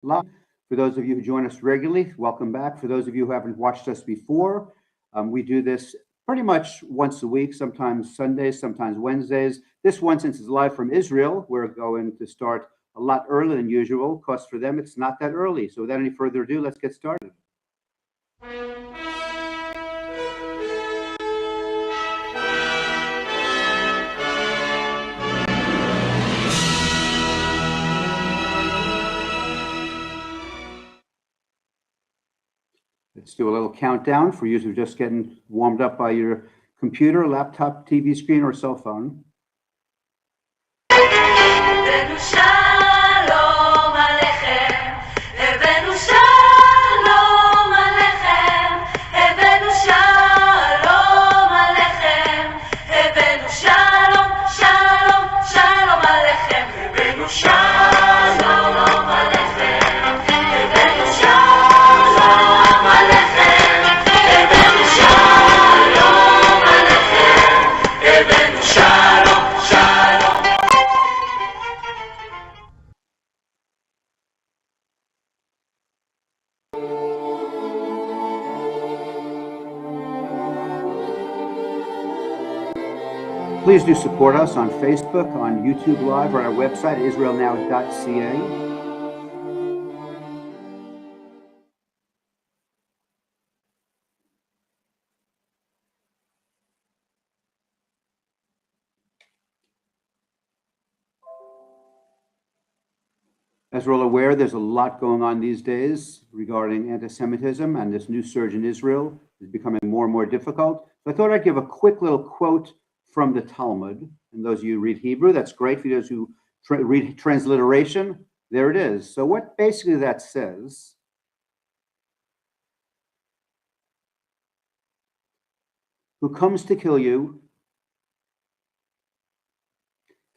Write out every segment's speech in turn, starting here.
live. For those of you who join us regularly, welcome back. For those of you who haven't watched us before, we do this pretty much once a week, sometimes Sundays, sometimes Wednesdays. This one, since it's live from Israel, we're going to start a lot earlier than usual, because for them it's not that early. So without any further ado, let's get started. Let's do a little countdown for you who are just getting warmed up by your computer, laptop, TV screen, or cell phone. Please do support us on Facebook, on YouTube Live, or on our website, israelnow.ca. As we're all aware, there's a lot going on these days regarding anti-Semitism, and this new surge in Israel is becoming more and more difficult. So I thought I'd give a quick little quote from the Talmud. And those of you who read Hebrew, that's great. For those who read transliteration, there it is. So what basically that says, who comes to kill you,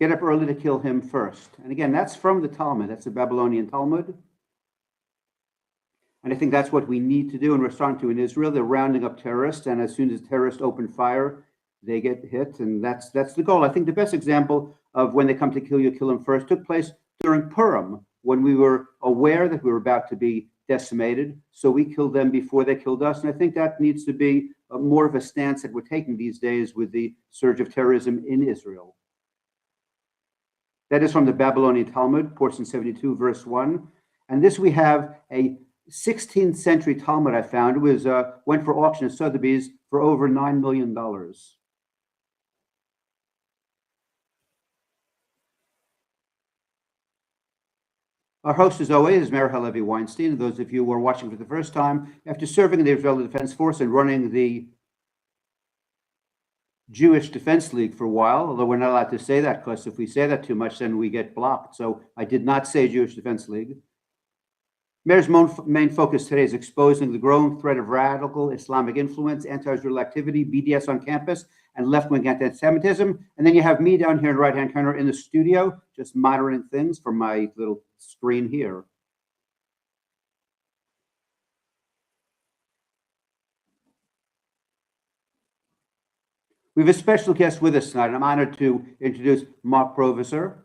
get up early to kill him first. And again, that's from the Talmud. That's the Babylonian Talmud. And I think that's what we need to do, and we're starting to in Israel. They're rounding up terrorists, and as soon as terrorists open fire, they get hit, and that's the goal. I think the best example of when they come to kill you, kill them first, took place during Purim, when we were aware that we were about to be decimated, so we killed them before they killed us. And I think that needs to be more of a stance that we're taking these days with the surge of terrorism in Israel. That is from the Babylonian Talmud, portion 72, verse 1. And this we have a 16th century Talmud I found. It was went for auction at Sotheby's for over $9 million. Our host, as always, is Meir Halevi Weinstein. And those of you who are watching for the first time, after serving in the Israeli Defense Force and running the Jewish Defense League for a while, although we're not allowed to say that, because if we say that too much, then we get blocked. So I did not say Jewish Defense League. Meir's main focus today is exposing the growing threat of radical Islamic influence, anti-Israel activity, BDS on campus, and left-wing anti-Semitism. And then you have me down here in the right-hand corner in the studio, just monitoring things from my little screen here. We have a special guest with us tonight. I'm honored to introduce Marc Provisor.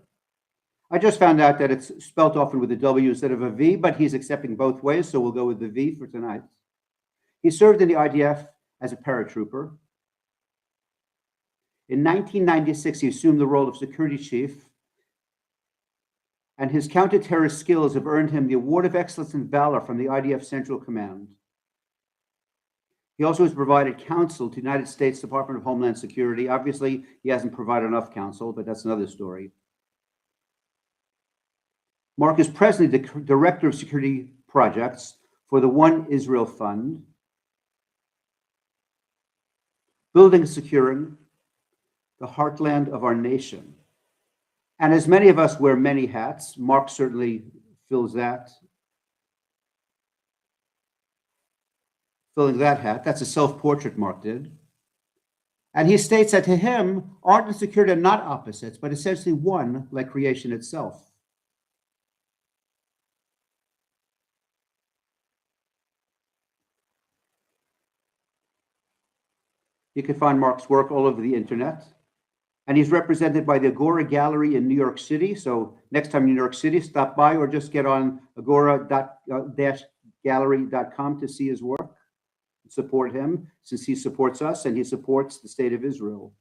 I just found out that it's spelt often with a W instead of a V, but he's accepting both ways, so we'll go with the V for tonight. He served in the IDF as a paratrooper. In 1996, he assumed the role of security chief, and his counter-terrorist skills have earned him the Award of Excellence and Valor from the IDF Central Command. He also has provided counsel to the United States Department of Homeland Security. Obviously, he hasn't provided enough counsel, but that's another story. Marc is presently the Director of Security Projects for the One Israel Fund, building and securing the heartland of our nation. And as many of us wear many hats, Marc certainly filling that hat. That's a self-portrait Marc did. And he states that to him, art and security are not opposites, but essentially one, like creation itself. You can find Marc's work all over the internet. And he's represented by the Agora Gallery in New York City. So next time you're in New York City, stop by or just get on agora-gallery.com to see his work, support him, since he supports us and he supports the state of Israel.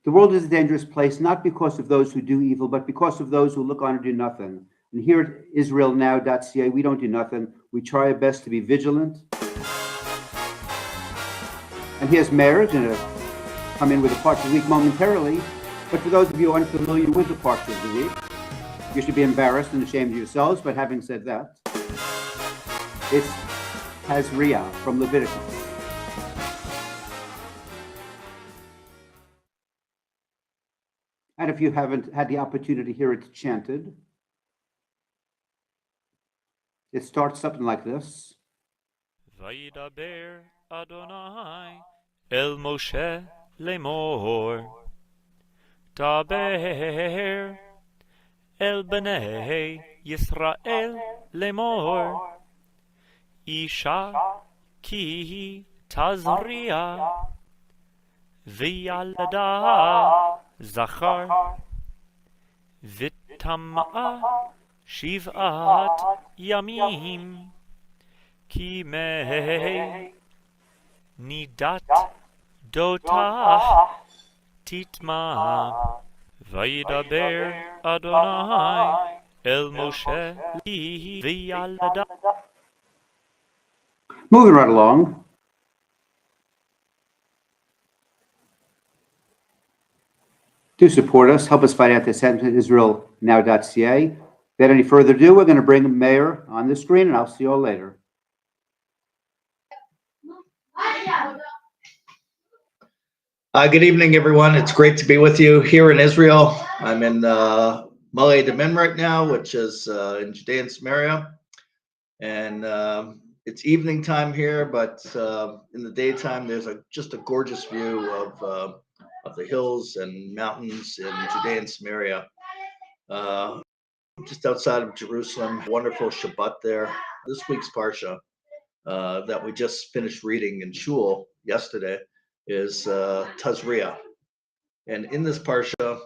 The world is a dangerous place, not because of those who do evil, but because of those who look on and do nothing. And here at israelnow.ca, we don't do nothing. We try our best to be vigilant. And here's Meir, going to come in with the Parsha of the Week momentarily. But for those of you unfamiliar with the Parsha of the Week, you should be embarrassed and ashamed of yourselves. But having said that, it's Tazria from Leviticus. And if you haven't had the opportunity to hear it chanted, it starts something like this. Vayidaber Adonai el Moshe lemor, Daber el Bnei Yisrael lemor, Isha ki tazria, V'yalada Zachar, V'tam'a Shiv'at Yamim, Ki mei nidat dotah titma, Vayidaber Adonai el Moshe v'yalada. Moving right along. Do support us. Help us fight anti-Semitism at israelnow.ca. Without any further ado, we're going to bring Meir on the screen, and I'll see you all later. Good evening, everyone. It's great to be with you here in Israel. I'm in Malay Demin right now, which is in Judea and Samaria. And it's evening time here, but in the daytime, there's just a gorgeous view of the hills and mountains in Judea and Samaria. Just outside of Jerusalem, wonderful Shabbat there. This week's Parsha that we just finished reading in Shul yesterday is Tazria. And in this Parsha,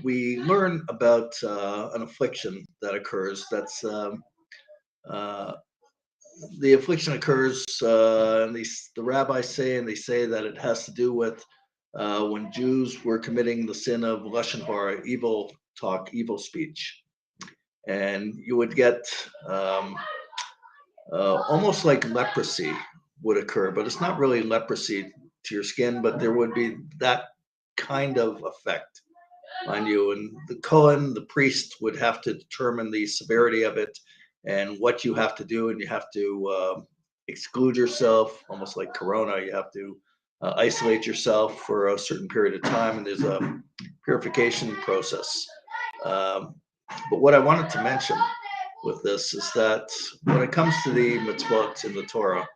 we learn about an affliction that occurs. That's the affliction occurs, and the rabbis say, and they say that it has to do with when Jews were committing the sin of lashon hara, evil talk, evil speech, and you would get almost like leprosy would occur, but it's not really leprosy to your skin, but there would be that kind of effect on you. And the Kohen, the priest, would have to determine the severity of it and what you have to do, and you have to exclude yourself, almost like Corona. You have to isolate yourself for a certain period of time, and there's a purification process. But what I wanted to mention with this is that when it comes to the Mitzvot in the Torah,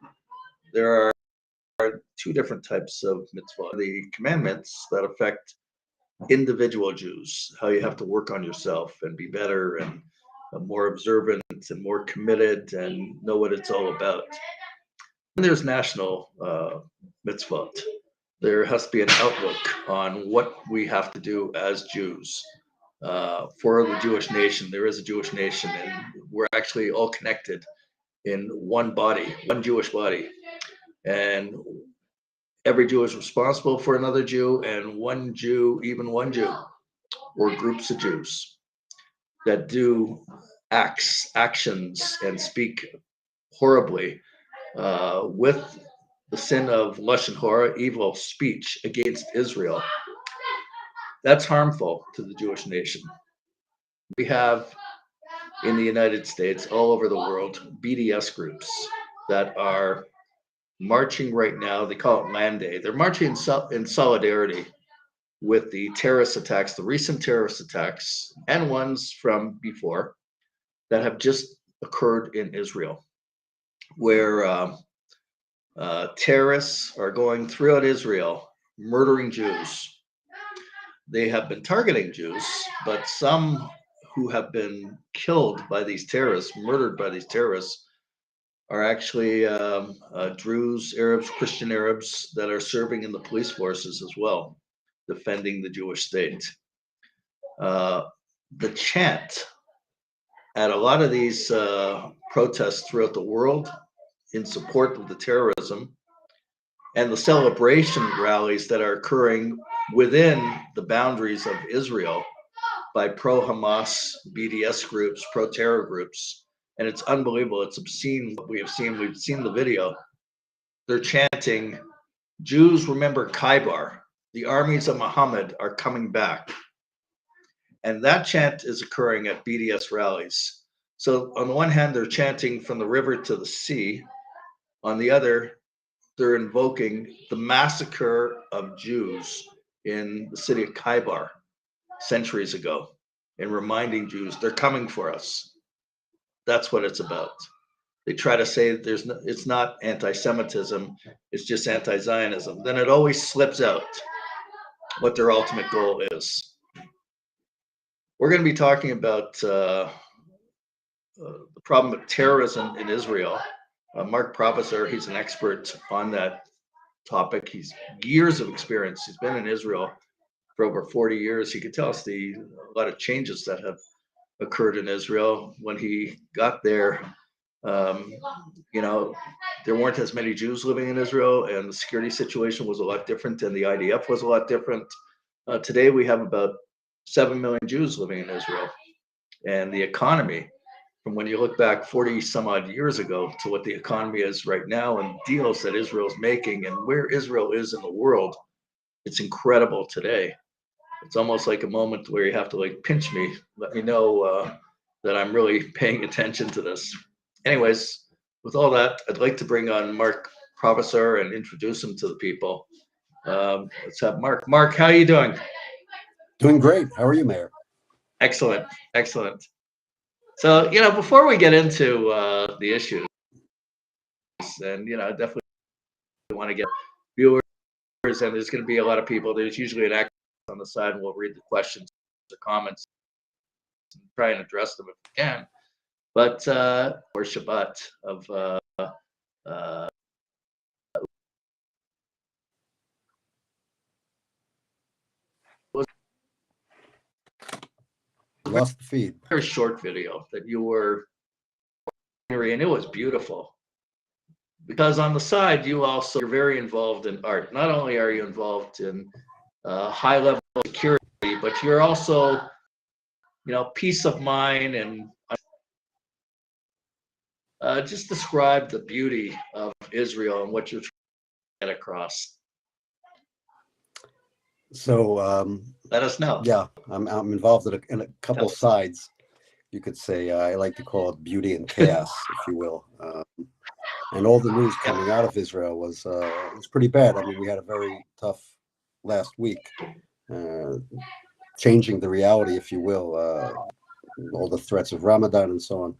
there are two different types of mitzvot. The commandments that affect individual Jews, how you have to work on yourself and be better and more observant and more committed and know what it's all about. And there's national mitzvot. There has to be an outlook on what we have to do as Jews for the Jewish nation. There is a Jewish nation, and we're actually all connected in one body, one Jewish body. And every Jew is responsible for another Jew, and one Jew, even one Jew, or groups of Jews that do actions, and speak horribly with the sin of lashon hara, evil speech against Israel. That's harmful to the Jewish nation. We have in the United States, all over the world, BDS groups that are marching right now. They call it Land Day. They're marching in solidarity with the terrorist attacks, the recent terrorist attacks, and ones from before that have just occurred in Israel, where terrorists are going throughout Israel, murdering Jews. they have been targeting Jews, but some who have been killed by these terrorists, murdered by these terrorists, are actually Druze, Arabs, Christian Arabs that are serving in the police forces as well, defending the Jewish state. The chant at a lot of these protests throughout the world in support of the terrorism and the celebration rallies that are occurring within the boundaries of Israel by pro-Hamas, BDS groups, pro-terror groups. And it's unbelievable. It's obscene what we have seen. We've seen the video. They're chanting, Jews remember Khaybar. The armies of Muhammad are coming back. And that chant is occurring at BDS rallies. So on the one hand, they're chanting from the river to the sea. On the other, they're invoking the massacre of Jews in the city of Khaybar centuries ago and reminding Jews they're coming for us. That's what it's about. They try to say it's not anti-Semitism, it's just anti-Zionism. Then it always slips out what their ultimate goal is. We're going to be talking about the problem of terrorism in Israel. Marc Provisor, he's an expert on that topic. He's years of experience. He's been in Israel for over 40 years. He could tell us a lot of changes that have occurred in Israel. When he got there, there weren't as many Jews living in Israel, and the security situation was a lot different, and the IDF was a lot different. Today, we have about 7 million Jews living in Israel, and the economy, from when you look back 40 some odd years ago to what the economy is right now and deals that Israel's making and where Israel is in the world, it's incredible today. It's almost like a moment where you have to like pinch me, let me know that I'm really paying attention to this. Anyways, with all that, I'd like to bring on Marc Provisor and introduce him to the people. Let's have Marc. Marc, how are you doing? Doing great. How are you, Meir? Excellent, excellent. So, before we get into the issues, and, I definitely want to get viewers, and there's going to be a lot of people. There's usually an expert on the side, and we'll read the questions or comments and try and address them if we can. But for Shabbat of Lost the feed. very short video that you were, and it was beautiful. Because on the side, you're very involved in art. Not only are you involved in high level security, but you're also, peace of mind and just describe the beauty of Israel and what you're trying to get across. So Let us know. yeah, I'm involved in a couple sides. You could say I like to call it beauty and chaos, if you will. And all the news coming out of Israel was pretty bad. I mean, we had a very tough last week, changing the reality, if you will, all the threats of Ramadan and so on.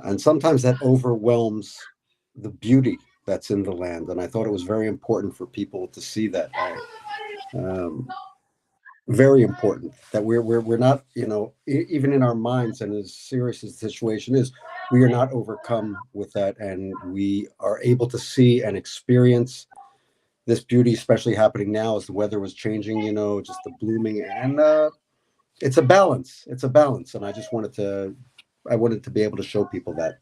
And sometimes that overwhelms the beauty that's in the land. And I thought it was very important for people to see that. Very important that we're not, even in our minds, and as serious as the situation is, we are not overcome with that, and we are able to see and experience this beauty, especially happening now as the weather was changing, just the blooming, and it's a balance. It's a balance, and I wanted to be able to show people that.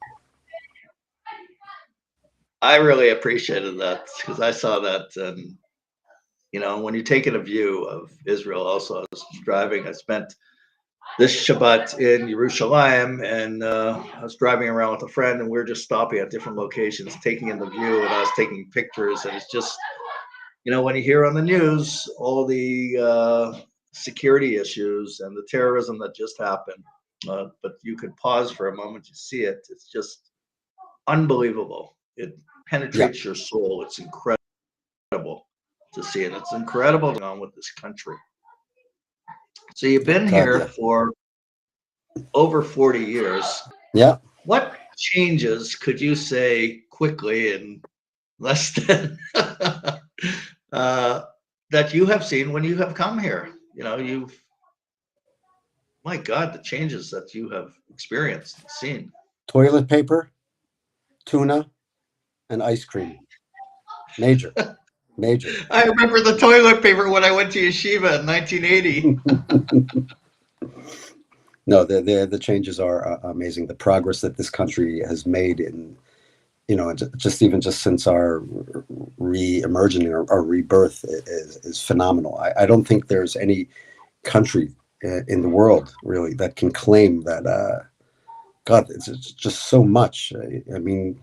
I really appreciated that because I saw that, and when you're taking a view of Israel, also I was driving. I spent this Shabbat in Yerushalayim, and I was driving around with a friend, and we were just stopping at different locations, taking in the view, and I was taking pictures. And it's just, when you hear on the news all the security issues and the terrorism that just happened, but you could pause for a moment to see it. It's just unbelievable. It penetrates your soul. It's incredible to see it. It's incredible going on with this country. So you've been here for over 40 years. Yeah. What changes could you say quickly in less than that you have seen when you have come here? My God, the changes that you have experienced and seen. Toilet paper, tuna, and ice cream. Major. I remember the toilet paper when I went to yeshiva in 1980. No, the changes are amazing. The progress that this country has made in, just since our re-emerging or our rebirth is phenomenal. I don't think there's any country in the world really that can claim that. God, it's just so much. I mean,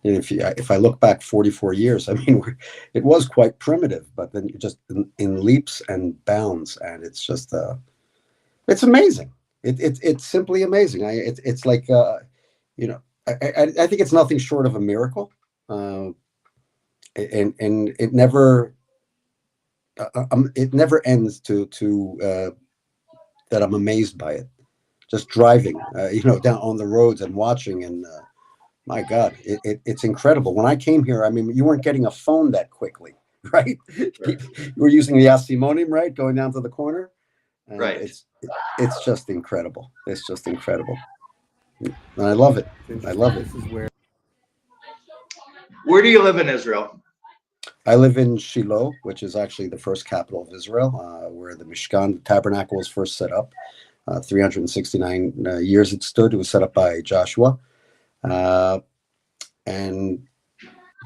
if I look back 44 years, I mean, it was quite primitive, but then you just in leaps and bounds, and it's just it's amazing. It's simply amazing. It's like I think it's nothing short of a miracle, and it never ends to that I'm amazed by it. Just driving, down on the roads and watching, and my God, it's incredible. When I came here, I mean, you weren't getting a phone that quickly, right? You were using the Asimonim, right, going down to the corner. And right. It's just incredible. It's just incredible. And I love it. I love it. This is where do you live in Israel? I live in Shiloh, which is actually the first capital of Israel, where the Mishkan, the tabernacle, was first set up. 369 years it stood. It was set up by Joshua. And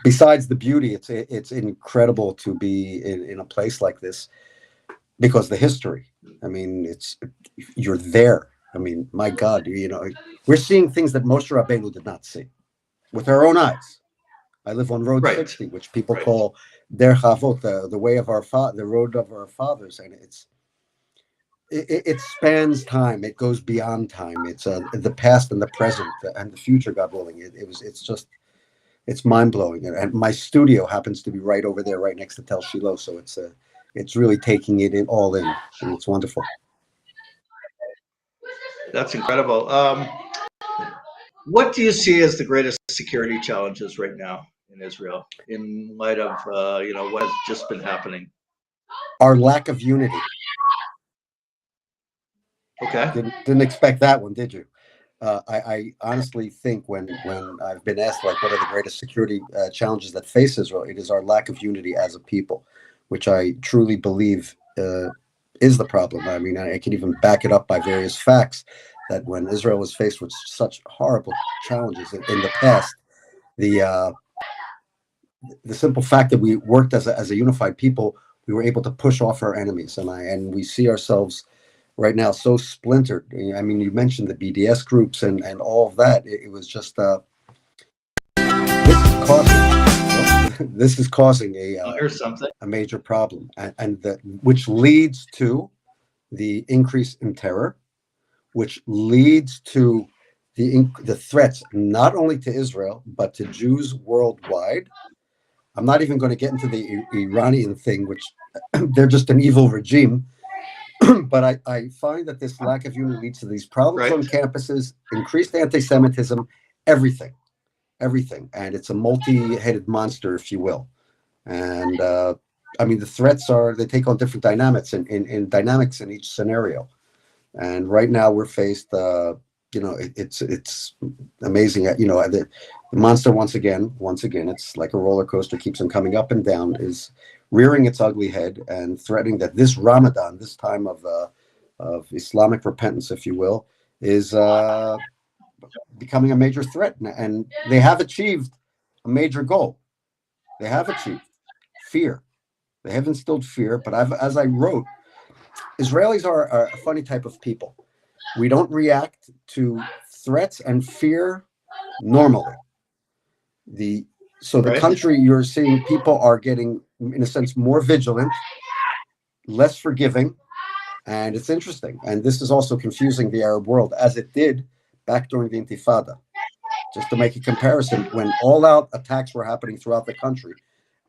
besides the beauty, it's incredible to be in a place like this because the history. I mean, you're there. I mean, my God, we're seeing things that Moshe Rabbeinu did not see with our own eyes. I live on Road 60, which people call Der Havot, the way of the road of our fathers, and it spans time. It goes beyond time. It's the past and the present and the future, God willing. It's mind blowing. And my studio happens to be right over there, right next to Tel Shiloh. So it's really taking it all in, and it's wonderful. That's incredible. What do you see as the greatest security challenges right now in Israel, in light of what has just been happening? Our lack of unity. Okay. Didn't expect that one, did you? I honestly think when I've been asked like what are the greatest security challenges that face Israel, it is our lack of unity as a people, which I truly believe is the problem. I mean, I can even back it up by various facts that when Israel was faced with such horrible challenges in the past, the simple fact that we worked as a unified people, we were able to push off our enemies, and we see ourselves right now so splintered. I mean, you mentioned the BDS groups and all of that. It was just this is causing a major problem, and which leads to the increase in terror, which leads to the threats not only to Israel but to Jews worldwide. I'm not even going to get into the Iranian thing, which they're just an evil regime. But I find that this lack of unity leads to these problems on campuses, increased anti-Semitism, everything. And it's a multi-headed monster, if you will. And I mean, the threats they take on different dynamics in dynamics in each scenario. And right now we're faced, it's amazing. The monster once again, it's like a roller coaster, keeps on coming up and down, is rearing its ugly head and threatening that this Ramadan, this time of Islamic repentance, if you will, is becoming a major threat. And they have achieved a major goal. They have achieved fear. They have instilled fear. But as I wrote, Israelis are a funny type of people. We don't react to threats and fear normally. The country, you're seeing people are getting, in a sense, more vigilant, less forgiving, and it's interesting. And this is also confusing the Arab world, as it did back during the Intifada. Just to make a comparison, when all-out attacks were happening throughout the country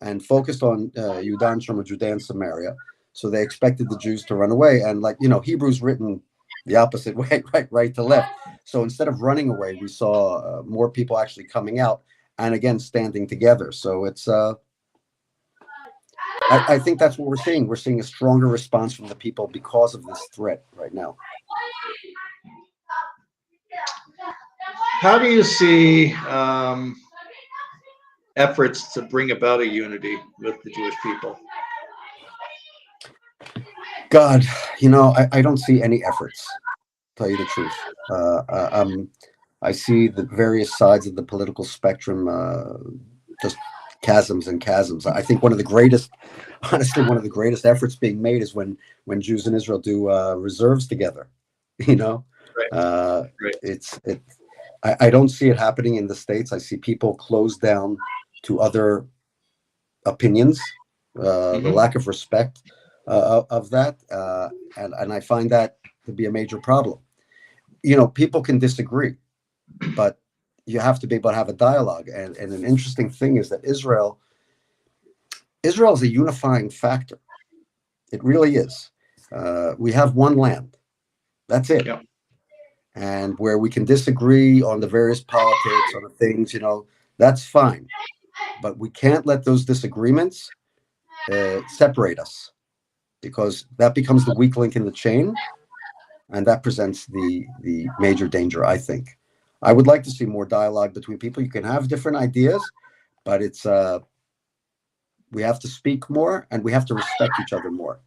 and focused on Judea and Samaria, so they expected the Jews to run away. And Hebrew's written the opposite way, right to left. So instead of running away, we saw more people actually coming out and again standing together. So it's I think that's what we're seeing. We're seeing a stronger response from the people because of this threat right now. How do you see efforts to bring about a unity with the Jewish people? God, I don't see any efforts, to tell you the truth. I see the various sides of the political spectrum, just chasms and chasms. I think one of the greatest efforts being made is when Jews in Israel do reserves together. Right. Right. I don't see it happening in the States. I see people closed down to other opinions, the lack of respect of that, and I find that to be a major problem. People can disagree, but you have to be able to have a dialogue. And an interesting thing is that Israel is a unifying factor. It really is. We have one land. That's it. Yeah. And where we can disagree on the various politics, on the things, that's fine. But we can't let those disagreements separate us, because that becomes the weak link in the chain, and that presents the major danger, I think. I would like to see more dialogue between people. You can have different ideas, but it's we have to speak more, and we have to respect each other more.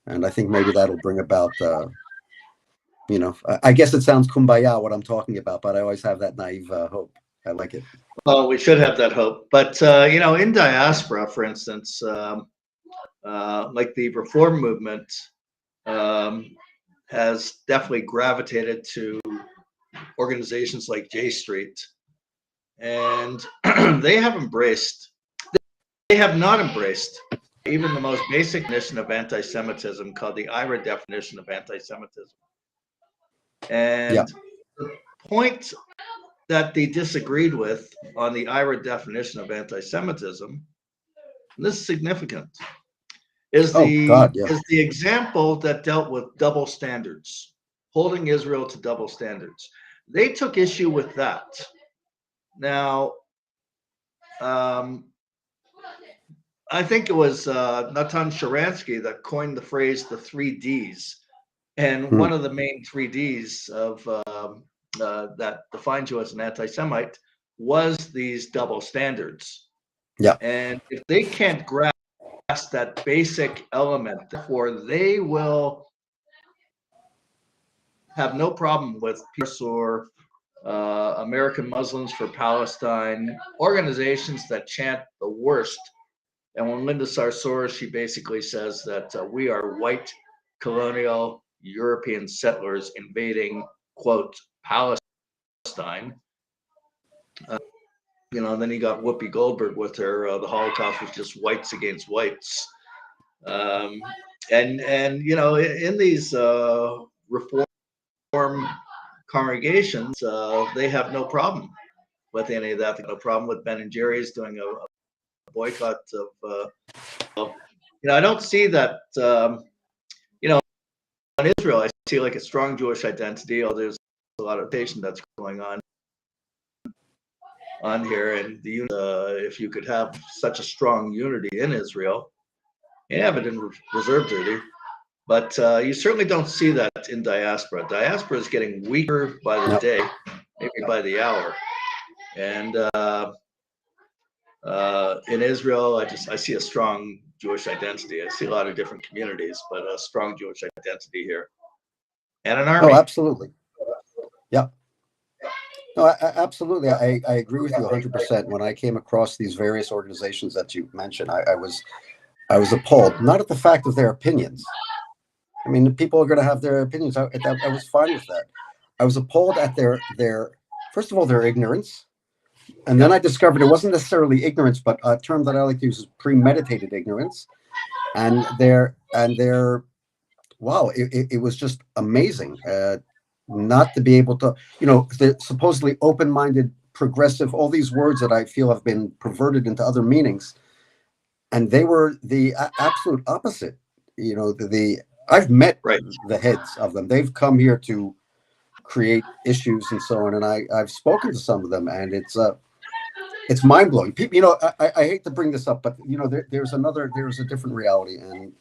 And I think maybe that'll bring about, I guess it sounds kumbaya what I'm talking about, but I always have that naive hope. I like it. Well, we should have that hope. But, in diaspora, for instance, like the reform movement has definitely gravitated to organizations like J Street, and they have not embraced even the most basic definition of anti-Semitism, called the IRA definition of anti-Semitism. And the point that they disagreed with on the IRA definition of anti-Semitism, and this is significant, is the example that dealt with double standards, holding Israel to double standards. They took issue with that. Now, I think it was Natan Sharansky that coined the phrase the 3Ds. And one of the main 3Ds of that defines you as an anti-Semite was these double standards. Yeah. And if they can't grasp that basic element, therefore they will have no problem with peace or American Muslims for Palestine, organizations that chant the worst. And when Linda Sarsour, she basically says that we are white colonial European settlers invading, quote, Palestine. And then you got Whoopi Goldberg with her, the Holocaust was just whites against whites. In these reform congregations, they have no problem with any of that. No problem with Ben and Jerry's doing a boycott of, I don't see that, in Israel, I see like a strong Jewish identity. There's a lot of rotation that's going on here, and if you could have such a strong unity in Israel, you have it in reserve duty, but you certainly don't see that in diaspora. Diaspora is getting weaker by the day, maybe by the hour, and in Israel, I see a strong Jewish identity. I see a lot of different communities, but a strong Jewish identity here, and an army. Oh, absolutely. Yeah. No, absolutely. I agree with you 100%. When I came across these various organizations that you mentioned, I was appalled, not at the fact of their opinions. I mean, people are going to have their opinions. I was fine with that. I was appalled at their first of all, their ignorance. And then I discovered it wasn't necessarily ignorance, but a term that I like to use is premeditated ignorance. And wow, it was just amazing not to be able to, the supposedly open-minded, progressive, all these words that I feel have been perverted into other meanings. And they were the absolute opposite. I've met the heads of them. They've come here to create issues and so on. And I've spoken to some of them, and it's mind blowing. People, you know, I hate to bring this up, but you know, there's a different reality, and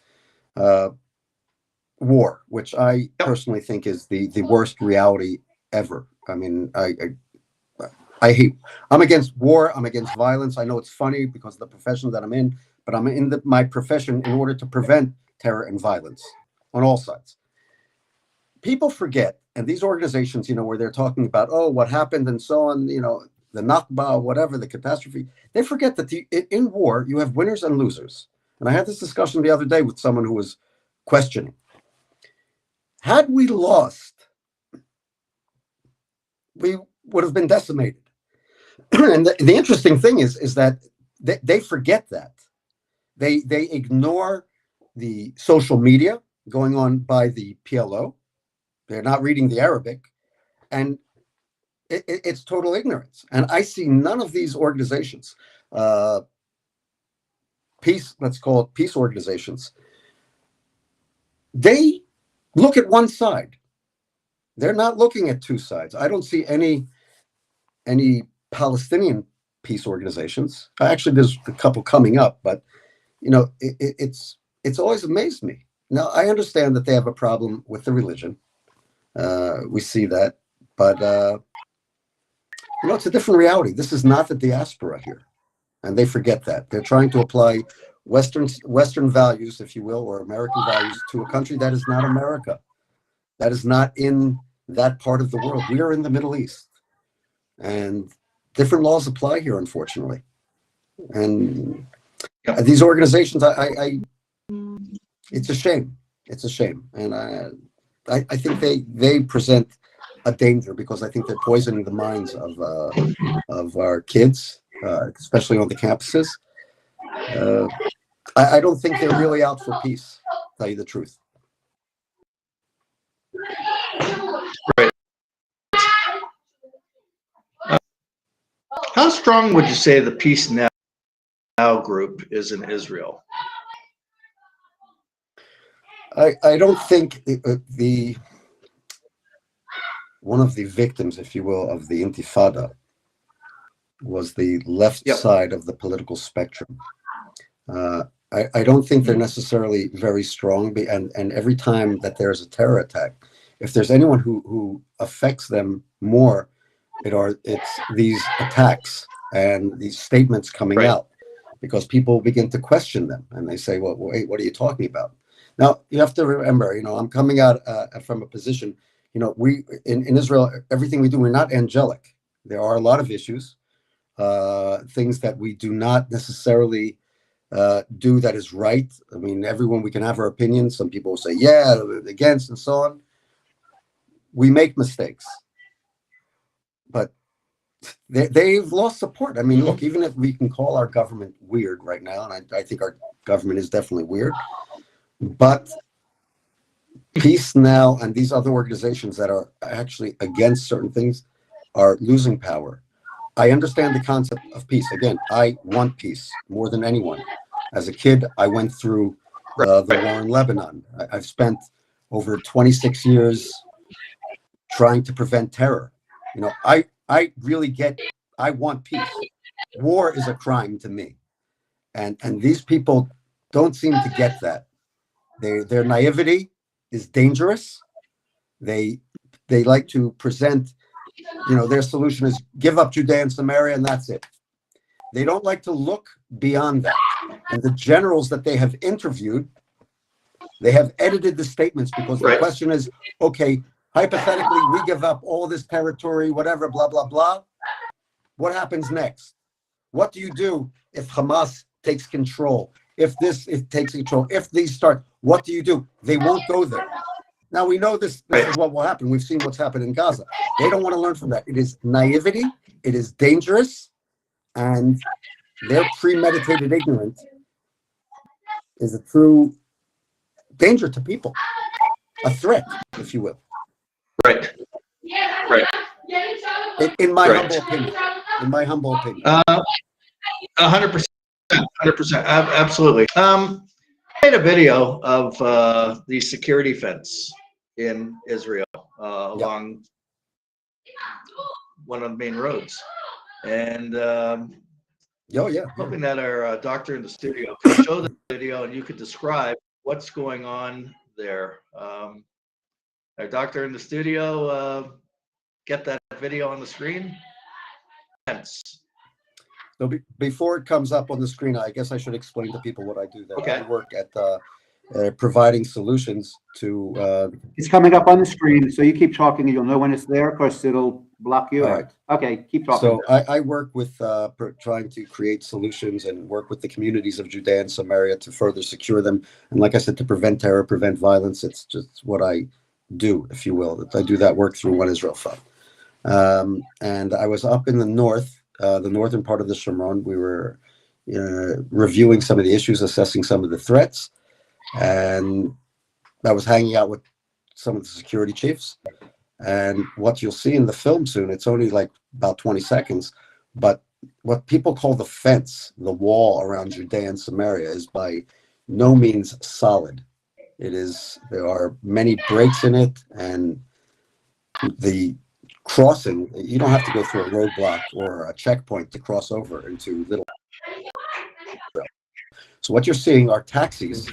war, which I personally think is the worst reality ever. I mean, I hate. I'm against war. I'm against violence. I know it's funny because of the profession that I'm in, but I'm in my profession in order to prevent terror and violence on all sides. People forget, and these organizations, you know, where they're talking about, oh, what happened and so on, you know, the Nakba, whatever, the catastrophe, they forget that in war, you have winners and losers. And I had this discussion the other day with someone who was questioning. Had we lost, we would have been decimated. And the interesting thing is that they forget that. They ignore the social media going on by the PLO. They're not reading the Arabic, and it's total ignorance. And I see none of these organizations, peace, let's call it peace organizations, they look at one side. They're not looking at two sides. I don't see any Palestinian peace organizations. Actually, there's a couple coming up, but you know, it's always amazed me. Now, I understand that they have a problem with the religion. We see that, but you know, it's a different reality. This is not the diaspora here, and they forget that. They're trying to apply Western values, if you will, or American values to a country that is not America. That is not in that part of the world. We are in the Middle East, and different laws apply here, unfortunately. And these organizations, it's a shame. It's a shame, and I think they present a danger because I think they're poisoning the minds of our kids, especially on the campuses. I don't think they're really out for peace, to tell you the truth. Right. How strong would you say the Peace Now group is in Israel? I don't think one of the victims, if you will, of the Intifada was the left side of the political spectrum. I don't think they're necessarily very strong, and every time that there's a terror attack, if there's anyone who affects them more, it's these attacks and these statements coming out, because people begin to question them and they say, well, wait, what are you talking about? Now, you have to remember, you know, I'm coming out from a position, you know, we in Israel, everything we do, we're not angelic. There are a lot of issues, things that we do not necessarily do that is right. I mean, everyone, we can have our opinions. Some people will say, yeah, against, and so on. We make mistakes. But they've lost support. I mean, look, even if we can call our government weird right now, and I think our government is definitely weird, but Peace Now and these other organizations that are actually against certain things are losing power. I understand the concept of peace. Again, I want peace more than anyone. As a kid, I went through the war in Lebanon. I've spent over 26 years trying to prevent terror. You know, I really I want peace. War is a crime to me. And these people don't seem to get that. Their naivety is dangerous. They like to present, you know, their solution is give up Judea and Samaria and that's it. They don't like to look beyond that. And the generals that they have interviewed, they have edited the statements because the question is, okay, hypothetically, we give up all this territory, whatever, blah, blah, blah. What happens next? What do you do if Hamas takes control? If it takes control, if these start, what do you do? They won't go there. Now, we know this is what will happen. We've seen what's happened in Gaza. They don't want to learn from that. It is naivety. It is dangerous. And their premeditated ignorance is a true danger to people, a threat, if you will. Right. Right. In my humble opinion. In my humble opinion. 100%. 100%. Absolutely. I made a video of the security fence in Israel along one of the main roads. And Oh, yeah. Hoping that our doctor in the studio could show the video and you could describe what's going on there. Our doctor in the studio, get that video on the screen. So before it comes up on the screen, I guess I should explain to people what I do there. Okay. I work at providing solutions to. It's coming up on the screen, so you keep talking and you'll know when it's there. Of course, it'll block you All out. right. Okay, keep talking. So I work with trying to create solutions and work with the communities of Judea and Samaria to further secure them. And like I said, to prevent terror, prevent violence. It's just what I do, if you will. I do that work through One Israel Fund. And I was up in the northern part of the Shomron. We were reviewing some of the issues, assessing some of the threats. And I was hanging out with some of the security chiefs. And what you'll see in the film soon, it's only like about 20 seconds, but what people call the fence, the wall around Judea and Samaria, is by no means solid. There are many breaks in it, and the crossing, you don't have to go through a roadblock or a checkpoint to cross over into Little Israel. So what you're seeing are taxis,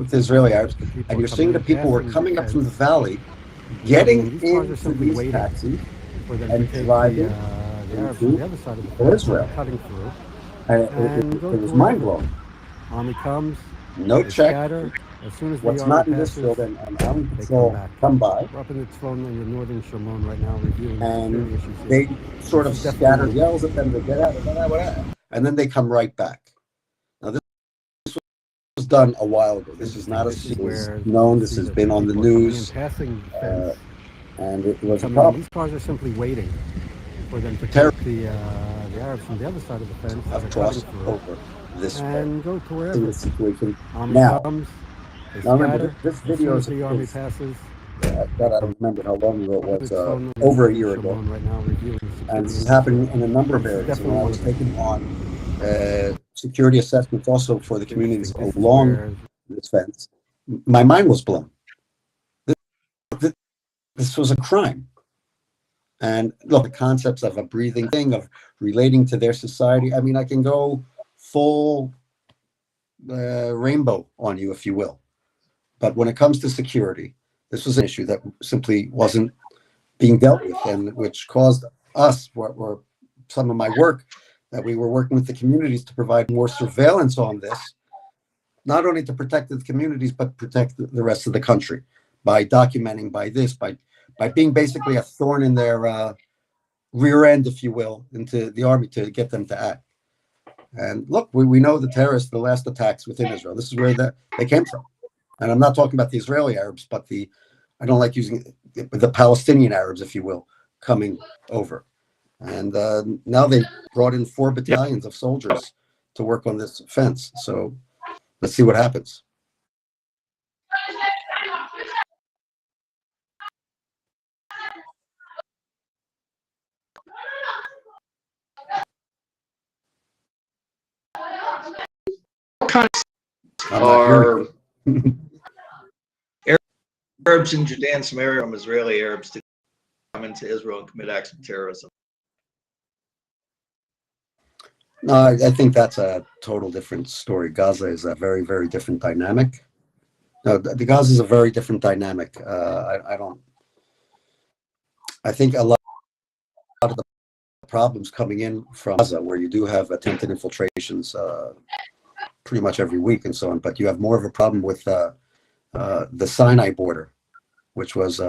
Israeli Arabs, and you're seeing the people who are coming up from the valley, getting into these taxis and driving into Israel. And it was mind-blowing. Army comes, No they check. scatter. As soon as the What's army not in this passes, field and Army they come Patrol back. come by, We're up in the Tzfon in the northern Shomron right now reviewing and security issues here. they sort of This is scatter definitely- yells at them to get out, and then they come right back. Now this was done a while ago. This is not a This is secret. where It's known. you This see has that been on the people are coming in, news, passing the fence, and it was a coming in. problem. These cars are simply waiting for them to Terror- take the Arabs from the other side of the fence I've that are crossed cutting through over this and go to in wherever. this situation. Army Now- comes, they Now remember, scatter. this As soon video as the army is passes, God, I don't remember how long ago it up in was. the Tzfon in the Over a northern year ago. Shomron right now reviewing And security this is issues happening here. in a number of This is areas. And I was definitely- taking on security assessments also for the communities Interesting. This is along where this fence. My mind was blown. This was a crime. And look, the concepts of a breathing thing, of relating to their society. I mean, I can go full rainbow on you, if you will. But when it comes to security, this was an issue that simply wasn't being dealt with, and which caused us, or some of my work, that we were working with the communities to provide more surveillance on this, not only to protect the communities, but protect the rest of the country by documenting, by being basically a thorn in their rear end, if you will, into the army to get them to act. And look, we know the terrorists, the last attacks within Israel, this is where they came from. And I'm not talking about the Israeli Arabs, but I don't like using the Palestinian Arabs, if you will, coming over. And now they brought in 4 battalions of soldiers to work on this fence. So let's see what happens. I'm not Are hearing Arabs in Judea and Samaria from Israeli Arabs to come into Israel and commit acts of terrorism? No, I think that's a total different story. Gaza is a very, very different dynamic. No, the Gaza is a very different dynamic. I think a lot of the problems coming in from Gaza, where you do have attempted infiltrations pretty much every week and so on, but you have more of a problem with the Sinai border, which was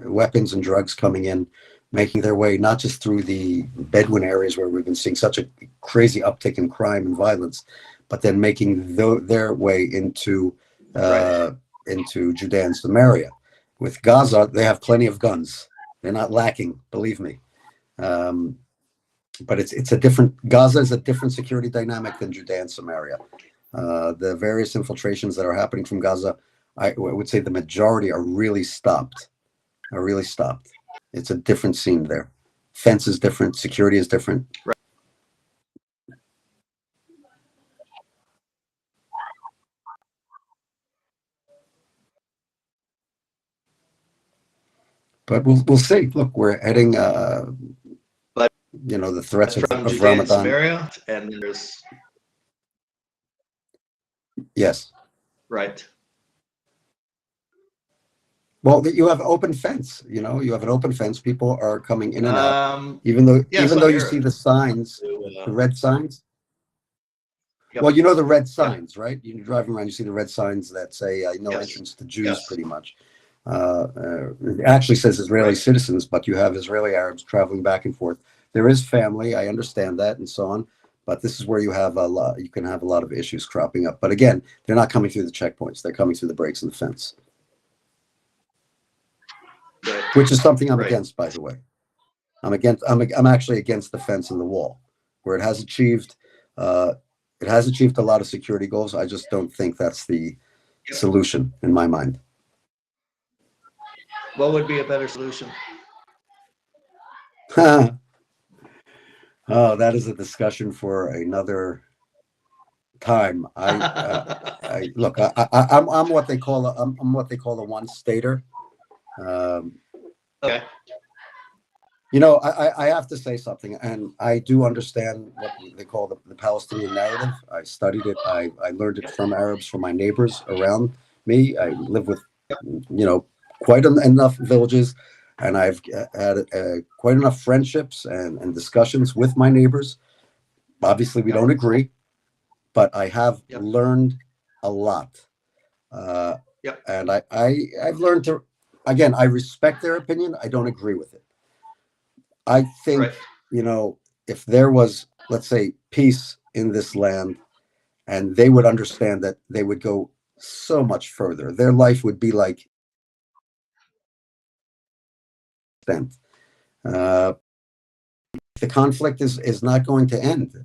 weapons and drugs coming in, making their way not just through the Bedouin areas where we've been seeing such a crazy uptick in crime and violence, but then making their way into Judea and Samaria. With Gaza, they have plenty of guns. They're not lacking, believe me. But it's a different. Gaza is a different security dynamic than Judea and Samaria. The various infiltrations that are happening from Gaza, I would say the majority are really stopped. It's a different scene there. Fence is different. Security is different. Right. But we'll see. Look, we're heading. the threats From of Judea and Ramadan. Samaria, and then there's Yes. right. Well, you have open fence. You have an open fence. People are coming in and out. Even yeah, though you see the signs, to, the red signs. Yep. Well, the red signs, right? You're driving around, you see the red signs that say no Yes. entrance to Jews, Yes. pretty much. It actually says Israeli Right. citizens, but you have Israeli Arabs traveling back and forth. There is family, I understand that, and so on. But this is where you can have a lot of issues cropping up. But again, they're not coming through the checkpoints; they're coming through the breaks in the fence, Right. which is something I'm Right. against, by the way. I'm actually against the fence and the wall, where it has achieved a lot of security goals. I just don't think that's the solution in my mind. What would be a better solution? Oh, that is a discussion for another time. Look. I'm what they call a one-stater. Okay. I have to say something, and I do understand what they call the Palestinian narrative. I studied it. I learned it from Arabs, from my neighbors around me. I live with, quite enough villages, and I've had quite enough friendships and discussions with my neighbors. Obviously, we don't agree, but I have learned a lot. And I've learned to, again, I respect their opinion. I don't agree with it. I think, if there was, let's say, peace in this land, and they would understand that they would go so much further. Their life would be like the conflict is not going to end.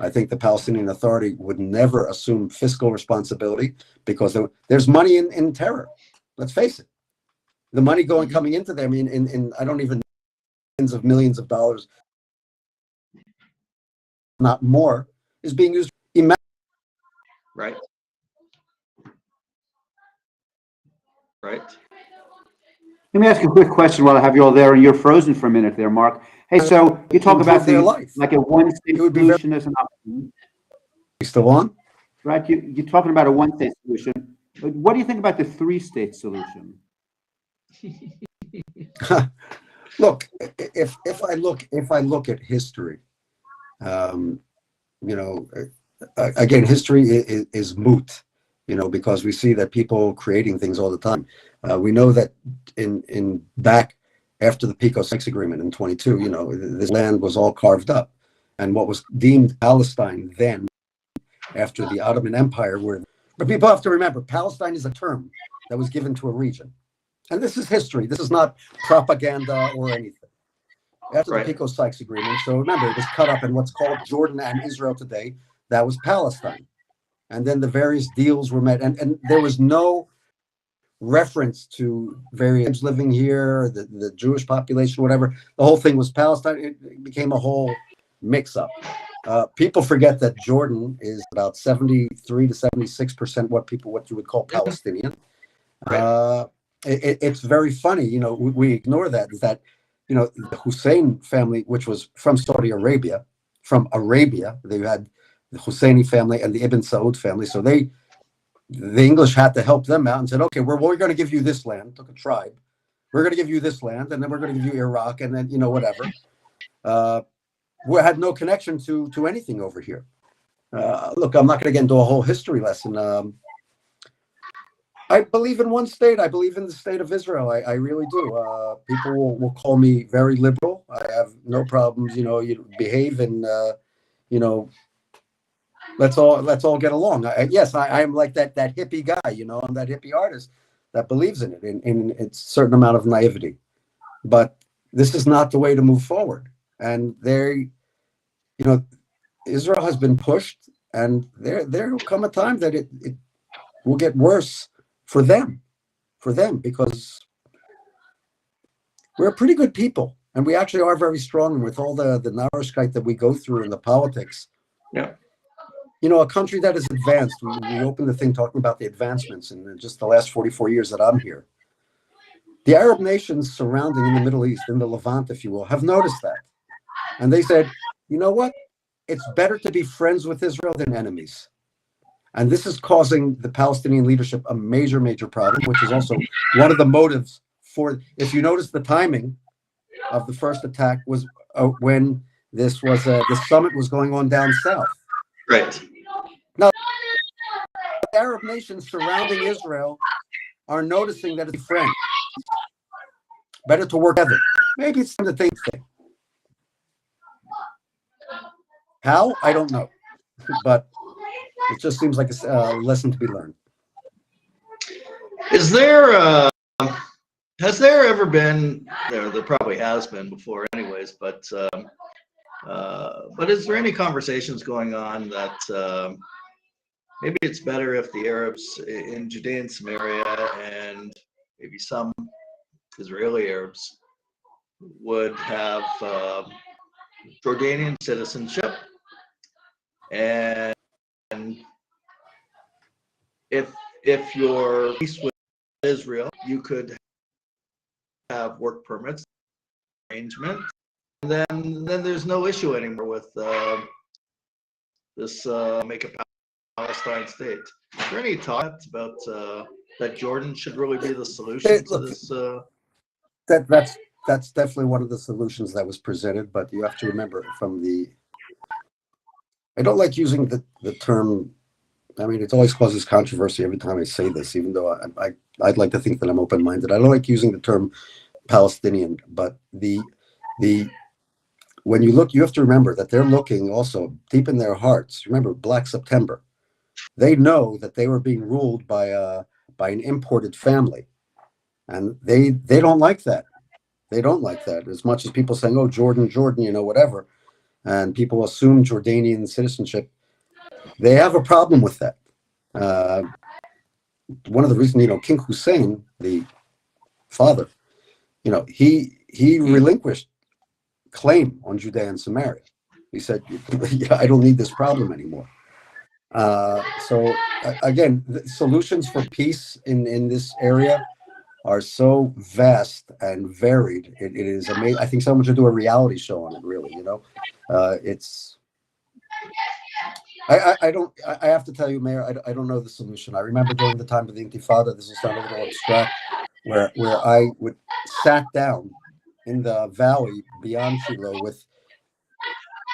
I think the Palestinian Authority would never assume fiscal responsibility because there's money in terror. Let's face it. The money coming into them in I don't even tens of millions of dollars, not more, is being used. Right. Right. Let me ask you a quick question while I have you all there, and you're frozen for a minute there, Mark. Hey, so you talk about their life. like a one-state solution as an option, You still on? right? You're talking about a one-state solution. But what do you think about the three-state solution? Look, if I look at history, again, history is moot, because we see that people creating things all the time. We know that in back after the Pico-Sykes Agreement in 22, this land was all carved up, and what was deemed Palestine then, after the Ottoman Empire, but people have to remember, Palestine is a term that was given to a region, and this is history. This is not propaganda or anything. After the Pico-Sykes Agreement, so remember, it was cut up in what's called Jordan and Israel today. That was Palestine. And then the various deals were met. And there was no reference to various living here, the Jewish population, whatever. The whole thing was Palestine. It became a whole mix-up. People forget that Jordan is about 73 to 76% what you would call Palestinian. It's very funny, we ignore that, the Hussein family, which was from Saudi Arabia, they had the Husseini family and the Ibn Saud family. So the English had to help them out and said, okay, we're going to give you this land, took a tribe. We're going to give you this land, and then we're going to give you Iraq, and then, whatever. We had no connection to anything over here. Look, I'm not going to get into a whole history lesson. I believe in one state. I believe in the state of Israel. I really do. People will call me very liberal. I have no problems, you behave and, let's all get along. Yes, I am like that hippie guy, I'm that hippie artist that believes in it, in a certain amount of naivety. But this is not the way to move forward. And Israel has been pushed, and there will come a time that it will get worse for them, because we're a pretty good people, and we actually are very strong with all the narrow-skite that we go through in the politics. Yeah. A country that is advanced, we opened the thing talking about the advancements in just the last 44 years that I'm here. The Arab nations surrounding in the Middle East, in the Levant, if you will, have noticed that. And they said, you know what? It's better to be friends with Israel than enemies. And this is causing the Palestinian leadership a major, major problem, which is also one of the motives for, if you notice the timing of the first attack was when this was, the summit was going on down south. Right. Now, the Arab nations surrounding Israel are noticing that it's friends. Better to work together. Maybe it's the thing. How? I don't know. But it just seems like a lesson to be learned. Is there, has there ever been, there probably has been before anyways, but is there any conversations going on that maybe it's better if the Arabs in Judea and Samaria and maybe some Israeli Arabs would have Jordanian citizenship, and if you're peace with Israel, you could have work permits arrangement, and then there's no issue anymore with this make a Palestine state. Is there any thoughts about that Jordan should really be the solution to this? That's definitely one of the solutions that was presented, but you have to remember I don't like using the term. I mean, it always causes controversy every time I say this, even though I'd like to think that I'm open-minded. I don't like using the term Palestinian, but when you look, you have to remember that they're looking also deep in their hearts. Remember, Black September. They know that they were being ruled by an imported family, and they don't like that. They don't like that as much as people saying, "Oh, Jordan, whatever," and people assume Jordanian citizenship. They have a problem with that. One of the reasons, King Hussein, the father, he relinquished claim on Judea and Samaria. He said, "I don't need this problem anymore." So again, the solutions for peace in this area are so vast and varied. It is amazing. I think someone should do a reality show on it. Really, it's. I have to tell you, Meir, I don't know the solution. I remember during the time of the Intifada, this will sound a little abstract, where I sat down in the valley beyond Shiloh with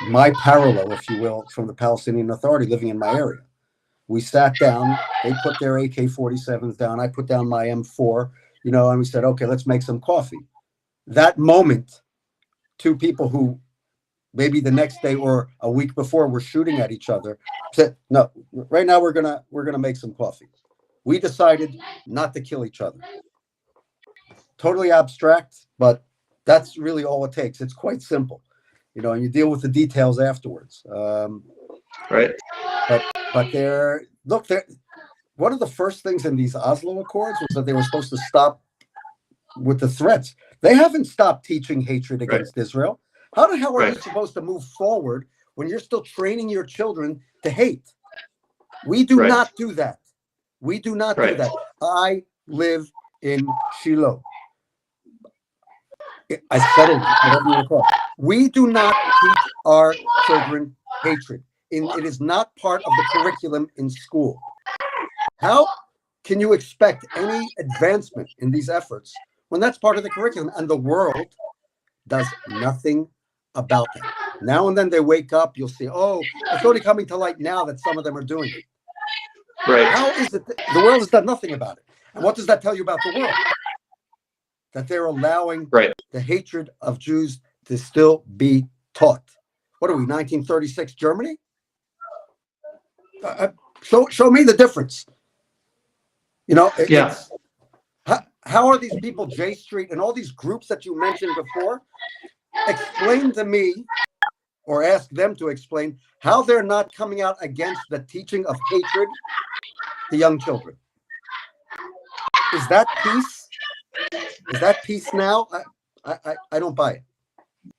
my parallel, if you will, from the Palestinian Authority living in my area. We sat down, they put their AK-47s down, I put down my M4, and we said, okay, let's make some coffee. That moment, two people who maybe the next day or a week before were shooting at each other said, no, right now we're gonna make some coffee. We decided not to kill each other. Totally abstract, but that's really all it takes. It's quite simple, and you deal with the details afterwards. Right. But one of the first things in these Oslo Accords was that they were supposed to stop with the threats. They haven't stopped teaching hatred against Israel. How the hell are you supposed to move forward when you're still training your children to hate? We do not do that. We do not do that. I live in Shiloh. I settled whatever you recall. We do not teach our children hatred. It is not part of the curriculum in school. How can you expect any advancement in these efforts when that's part of the curriculum and the world does nothing about that? Now and then they wake up, you'll see, oh, it's only coming to light now that some of them are doing it. Right. How is it that the world has done nothing about it? And what does that tell you about the world? That they're allowing the hatred of Jews to still be taught. What are we, 1936 Germany? Show me the difference. How are these people, J Street and all these groups that you mentioned before, explain to me or ask them to explain how they're not coming out against the teaching of hatred to young children? Is that peace? Is that peace now? I don't buy it.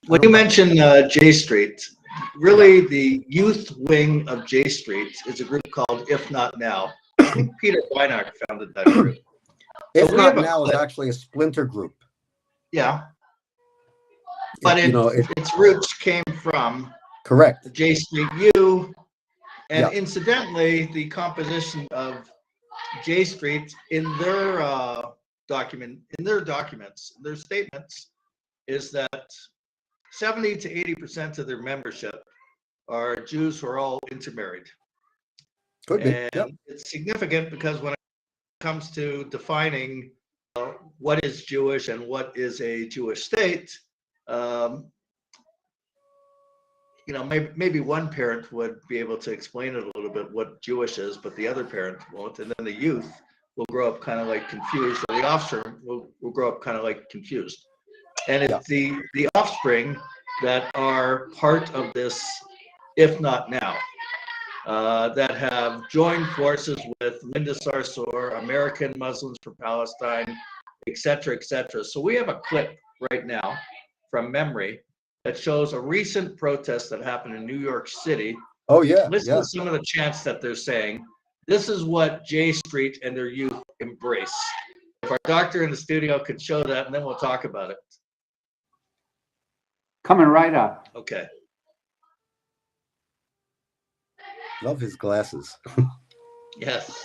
When you mention J Street, really the youth wing of J Street is a group called If Not Now. I think Peter Weinstein founded that group. If Not Now is actually a splinter group. Yeah. But its roots came from Correct. the J Street U, and Yeah. incidentally, the composition of J Street in their documents, their statements, is that 70 to 80% of their membership are Jews who are all intermarried. Could be. And Yep. it's significant because when it comes to defining what is Jewish and what is a Jewish state, maybe one parent would be able to explain it a little bit what Jewish is, but the other parent won't. And then the youth will grow up kind of like confused, or the offspring will grow up kind of like confused. And it's the offspring that are part of this, if not now, that have joined forces with Linda Sarsour, American Muslims for Palestine, et cetera, et cetera. So we have a clip right now from memory that shows a recent protest that happened in New York City. Oh, yeah. Listen Yeah. to some of the chants that they're saying. This is what J Street and their youth embrace. If our doctor in the studio could show that, and then we'll talk about it. Coming right up. Okay. Love his glasses. Yes.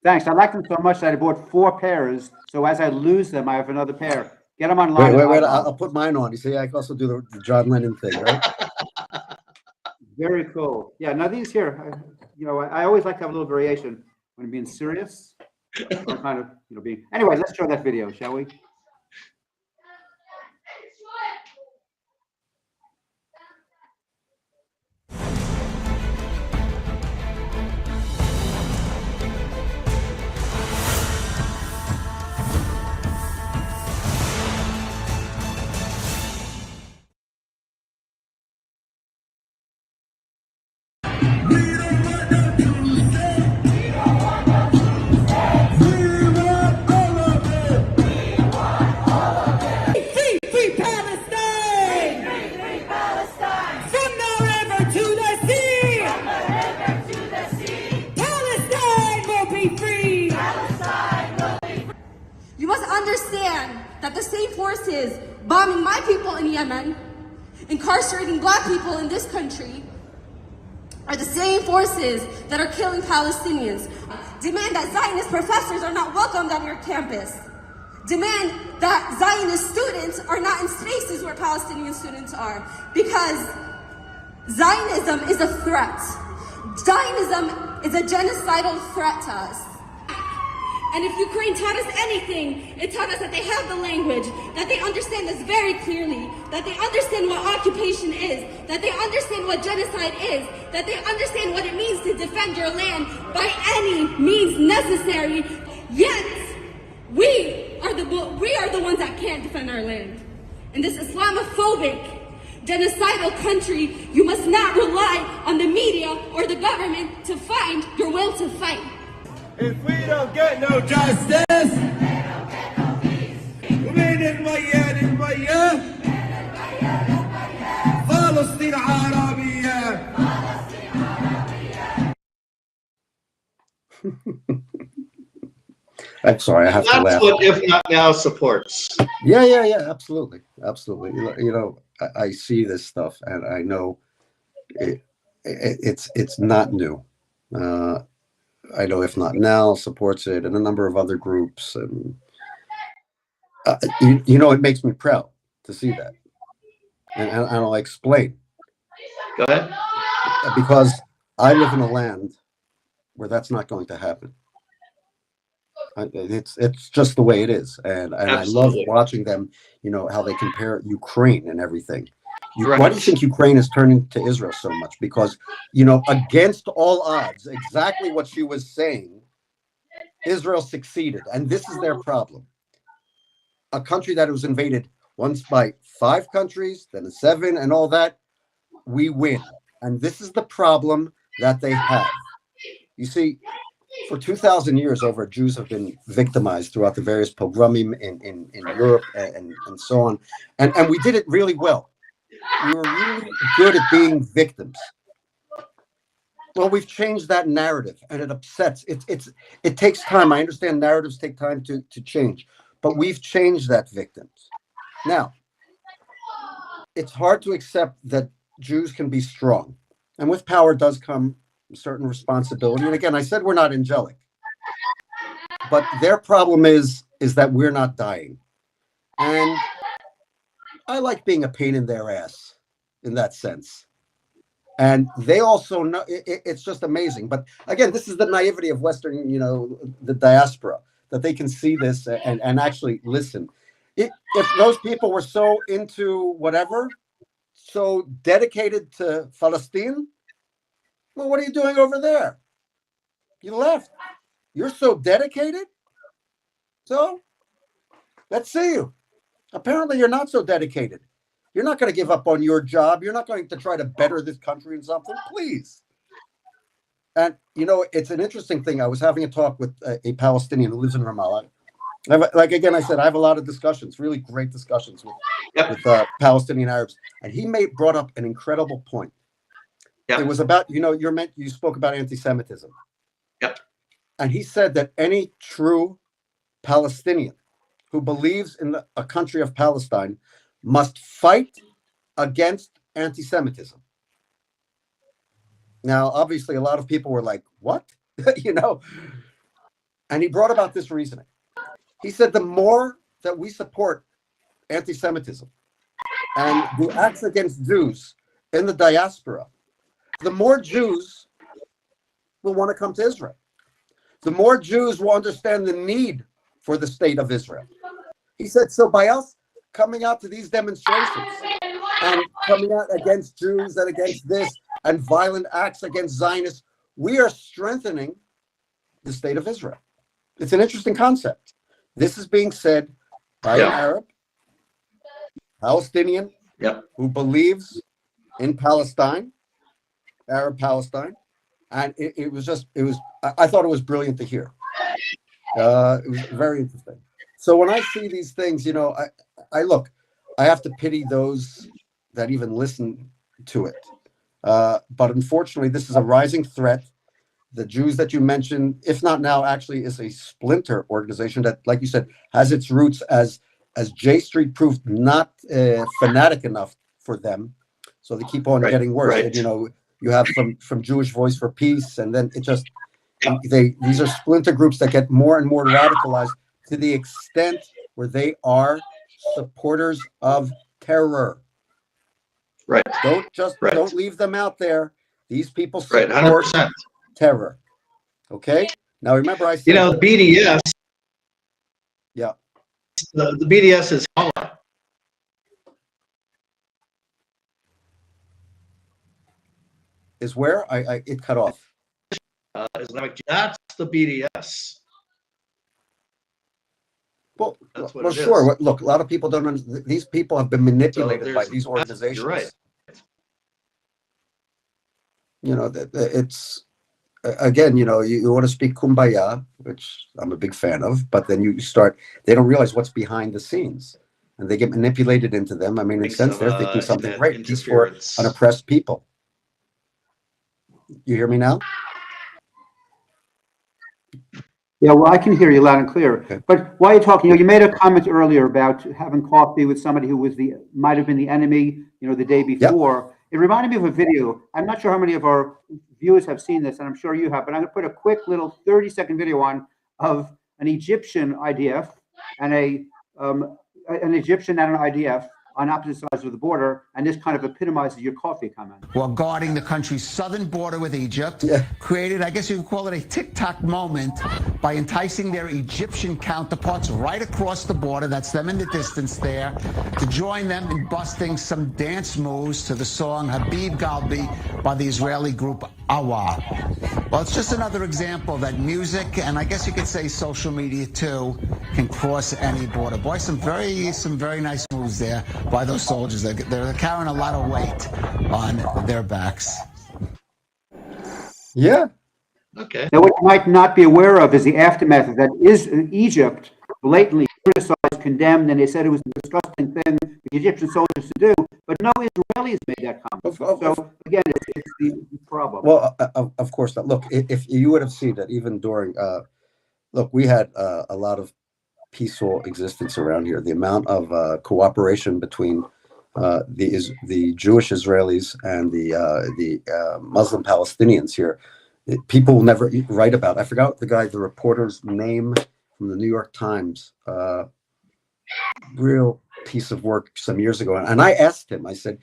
Thanks. I like them so much that I bought 4 pairs. So as I lose them, I have another pair. Get them online. Wait. I'll put mine on. You see, I can also do the John Lennon thing, right? Very cool. Yeah. Now these here, I always like to have a little variation when I'm being serious. Or kind of, being. Anyway, let's show that video, shall we? Understand that the same forces bombing my people in Yemen, incarcerating black people in this country, are the same forces that are killing Palestinians. Demand that Zionist professors are not welcomed on your campus. Demand that Zionist students are not in spaces where Palestinian students are, because Zionism is a threat. Zionism is a genocidal threat to us. And if Ukraine taught us anything, it taught us that they have the language, that they understand this very clearly, that they understand what occupation is, that they understand what genocide is, that they understand what it means to defend your land by any means necessary. Yet, we are the ones that can't defend our land. In this Islamophobic, genocidal country, you must not rely on the media or the government to find your will to fight. If we don't get no justice, ومين المية فلسطين عربية. I'm sorry, I have to That's laugh. what If Not Now supports. Yeah, absolutely. I see this stuff, and I know it's not new. I know If Not Now supports it, and a number of other groups, and it makes me proud to see that, and I'll explain. Go ahead. Because I live in a land where that's not going to happen. It's just the way it is, and I love watching them. How they compare Ukraine and everything. Right. Why do you think Ukraine is turning to Israel so much? Because against all odds, exactly what she was saying, Israel succeeded, and this is their problem. A country that was invaded once by 5 countries, then 7, and all that, we win, and this is the problem that they have. You see, for 2,000 years over, Jews have been victimized throughout the various pogromim in Europe and so on. And we did it really well. We were really good at being victims. Well, we've changed that narrative, and it upsets. It takes time. I understand narratives take time to change, but we've changed that victims. Now, it's hard to accept that Jews can be strong. And with power does come certain responsibility. And again, I said we're not angelic. But their problem is that we're not dying. And I like being a pain in their ass in that sense. And they also know it's just amazing. But again, this is the naivety of Western, the diaspora, that they can see this and actually listen. If those people were so into whatever, so dedicated to Palestine, well, what are you doing over there? You left. You're so dedicated. So let's see you. Apparently, you're not so dedicated. You're not going to give up on your job. You're not going to try to better this country in something. Please. And, it's an interesting thing. I was having a talk with a Palestinian who lives in Ramallah. Like, again, I said, I have a lot of discussions, really great discussions with Palestinian Arabs. And he brought up an incredible point. Yep. It was about, you spoke about anti-Semitism. Yep. And he said that any true Palestinian who believes in a country of Palestine must fight against anti-Semitism. Now, obviously, a lot of people were like, what? And he brought about this reasoning. He said the more that we support anti-Semitism and the acts against Jews in the diaspora, the more Jews will want to come to Israel. The more Jews will understand the need for the state of Israel. He said, so by us coming out to these demonstrations and coming out against Jews and against this and violent acts against Zionists, we are strengthening the state of Israel. It's an interesting concept. This is being said by an Arab, Palestinian, who believes in Palestine, Arab Palestine. And I thought it was brilliant to hear. It was very interesting. So when I see these things, I have to pity those that even listen to it. But unfortunately, this is a rising threat. The Jews that you mentioned, if not now, actually is a splinter organization that, like you said, has its roots as J Street proved not fanatic enough for them. So they keep on getting worse. Right. And, you have from Jewish Voice for Peace, and then these are splinter groups that get more and more radicalized to the extent where they are supporters of terror. Right. Don't leave them out there. These people support 100%. Terror. Okay. Now remember, I said the BDS. Yeah. The BDS is Holocaust. Is where it cut off. Islamic. That's the BDS. Well, that's what it sure. is. Look, a lot of people don't understand. These people have been manipulated by these organizations. You're right. It's again. You want to speak kumbaya, which I'm a big fan of, but then they don't realize what's behind the scenes, and they get manipulated into them. I mean, in a sense, they're thinking something great, peace for an oppressed people. You hear me now? Yeah, well, I can hear you loud and clear. Okay. But while you're talking, you made a comment earlier about having coffee with somebody who might have been the enemy, the day before. Yep. It reminded me of a video. I'm not sure how many of our viewers have seen this, and I'm sure you have, but I'm going to put a quick little 30-second video on of an Egyptian IDF and an Egyptian and an IDF on opposite sides of the border, and this kind of epitomizes your coffee comment. While guarding the country's southern border with Egypt, created, I guess you could call it a TikTok moment, by enticing their Egyptian counterparts right across the border, that's them in the distance there, to join them in busting some dance moves to the song Habib Galbi by the Israeli group Awa. Well, it's just another example that music, and I guess you could say social media too, can cross any border. Boy, some very nice moves there by those soldiers. They're carrying a lot of weight on their backs. Yeah. Okay. Now, what you might not be aware of is the aftermath of that. Is Egypt blatantly criticized, condemned, and they said it was a disgusting thing for the Egyptian soldiers to do, but no Israelis made that comment. So again, it's the problem. Well, of course not. Look, if you would have seen that even during, we had a lot of peaceful existence around here. The amount of cooperation between the Jewish Israelis and the Muslim Palestinians here. People will never write about. I forgot the reporter's name from the New York Times. Real piece of work some years ago, and I asked him. I said,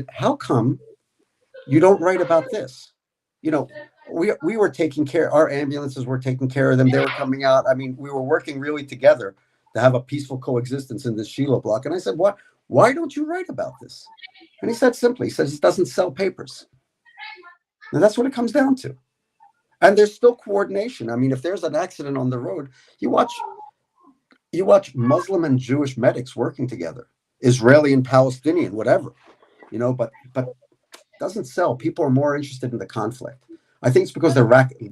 how come you don't write about this? You know, we were taking care. Our ambulances were taking care of them. They were coming out. I mean, we were working really together to have a peaceful coexistence in this Shiloh block. And I said, what? Why don't you write about this? And he said simply, he says it doesn't sell papers. And that's what it comes down to. And there's still coordination. I mean, if there's an accident on the road, you watch Muslim and Jewish medics working together, Israeli and Palestinian, whatever, but it doesn't sell. People are more interested in the conflict. I think it's because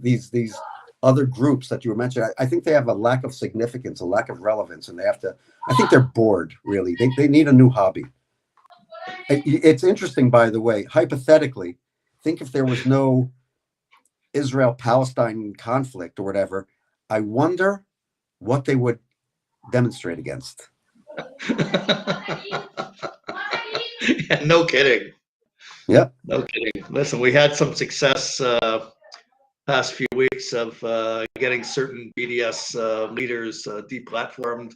these other groups that you were mentioning, I think they have a lack of significance, a lack of relevance, and I think they're bored, really. They need a new hobby. It's interesting, by the way, hypothetically, think if there was no Israel-Palestine conflict or whatever, I wonder what they would demonstrate against. Yeah, no kidding. Yeah. No kidding. Listen, we had some success past few weeks of getting certain BDS leaders deplatformed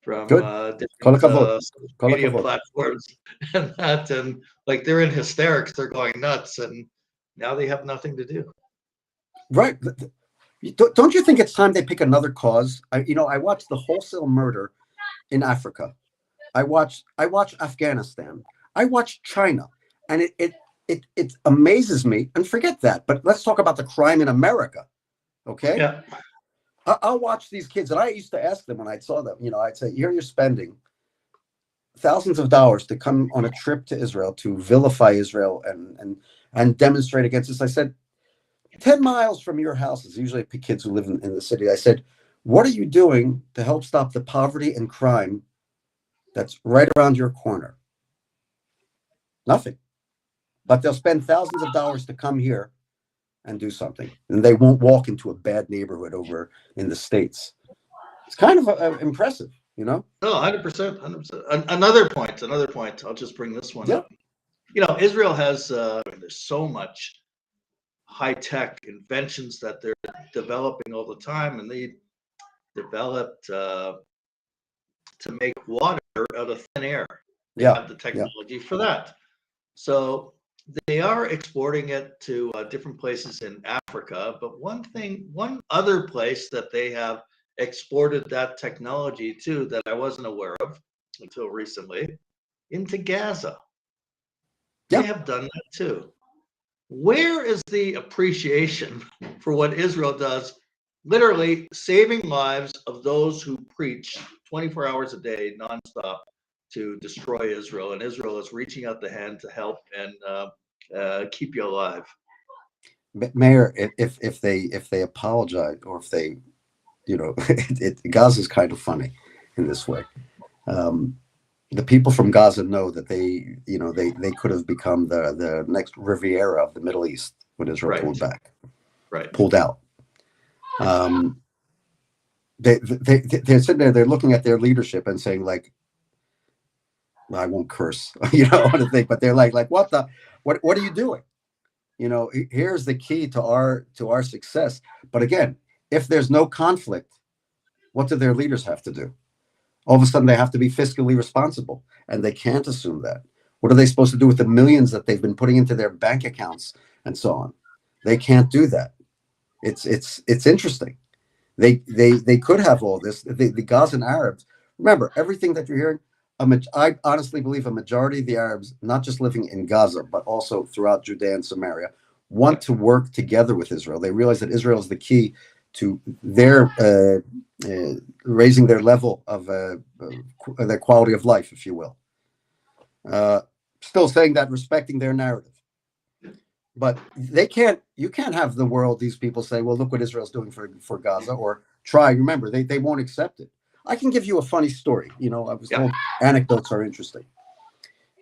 from different media platforms and like they're in hysterics, they're going nuts, and now they have nothing to do. Right. Don't you think it's time they pick another cause? I watched the wholesale murder in Africa. I watched Afghanistan. I watched China, and it amazes me. And forget that. But let's talk about the crime in America. Okay. Yeah. I'll watch these kids, and I used to ask them when I saw them. I'd say, "Here you're spending thousands of dollars to come on a trip to Israel to vilify Israel and demonstrate against this." I said, 10 miles from your houses, usually kids who live in the city. I said, what are you doing to help stop the poverty and crime that's right around your corner? Nothing. But they'll spend thousands of dollars to come here and do something. And they won't walk into a bad neighborhood over in the States. It's kind of impressive, No, 100%. Another point. I'll just bring this one up. Israel has, there's so much high-tech inventions that they're developing all the time, and they developed to make water out of thin air. They have the technology for that. So they are exporting it to different places in Africa. But one other place that they have exported that technology to that I wasn't aware of until recently, into Gaza. They have done that too. Where is the appreciation for what Israel does, literally saving lives of those who preach 24 hours a day, nonstop, to destroy Israel? And Israel is reaching out the hand to help and keep you alive. Meir, if they apologize, or if they, Gaza is kind of funny in this way. The people from Gaza know that they could have become the next Riviera of the Middle East when Israel pulled out. They're sitting there, they're looking at their leadership and saying, like, I won't curse, but they're like, what are you doing? Here's the key to our success. But again, if there's no conflict, what do their leaders have to do? All of a sudden, they have to be fiscally responsible, and they can't assume that. What are they supposed to do with the millions that they've been putting into their bank accounts and so on? They can't do that. It's interesting. They could have all this. The Gazan Arabs, remember, everything that you're hearing, I honestly believe a majority of the Arabs, not just living in Gaza, but also throughout Judea and Samaria, want to work together with Israel. They realize that Israel is the key to their raising their level of their quality of life, if you will. Still saying that, respecting their narrative. But you can't have the world, these people say, well, look what Israel's doing for Gaza, or try. Remember, they won't accept it. I can give you a funny story. I was told anecdotes are interesting.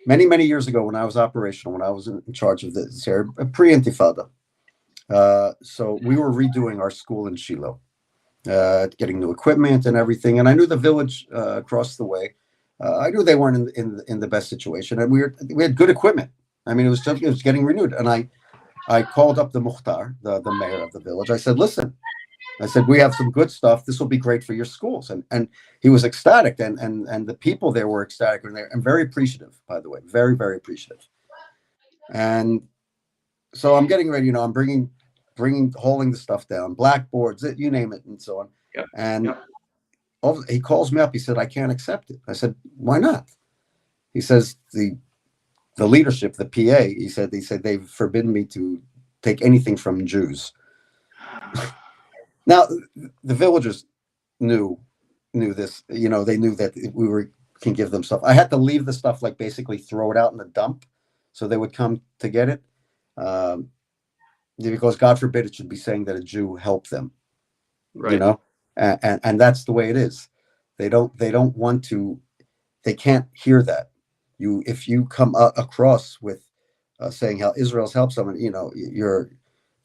Many, many years ago, when I was operational, when I was in charge of this area, pre-Intifada, so we were redoing our school in Shiloh, getting new equipment and everything. And I knew the village across the way, I knew they weren't in the best situation, and we had good equipment. I mean, it was getting renewed, and I called up the Mukhtar, the mayor of the village. I said, listen, I said, we have some good stuff. This will be great for your schools. And he was ecstatic, and the people there were ecstatic, and very appreciative, by the way, very, very appreciative. And so I'm getting ready, I'm hauling the stuff down, blackboards, you name it, and so on. Yep. And he calls me up. He said, I can't accept it. I said, why not? He says, the leadership, the PA, he said they've forbidden me to take anything from Jews. Now, the villagers knew this, they knew that we can give them stuff. I had to leave the stuff, like basically throw it out in the dump so they would come to get it. Because God forbid it should be saying that a Jew helped them, Right. And that's the way it is. They don't want to, they can't hear that. If you come across with saying how Israel's helped someone,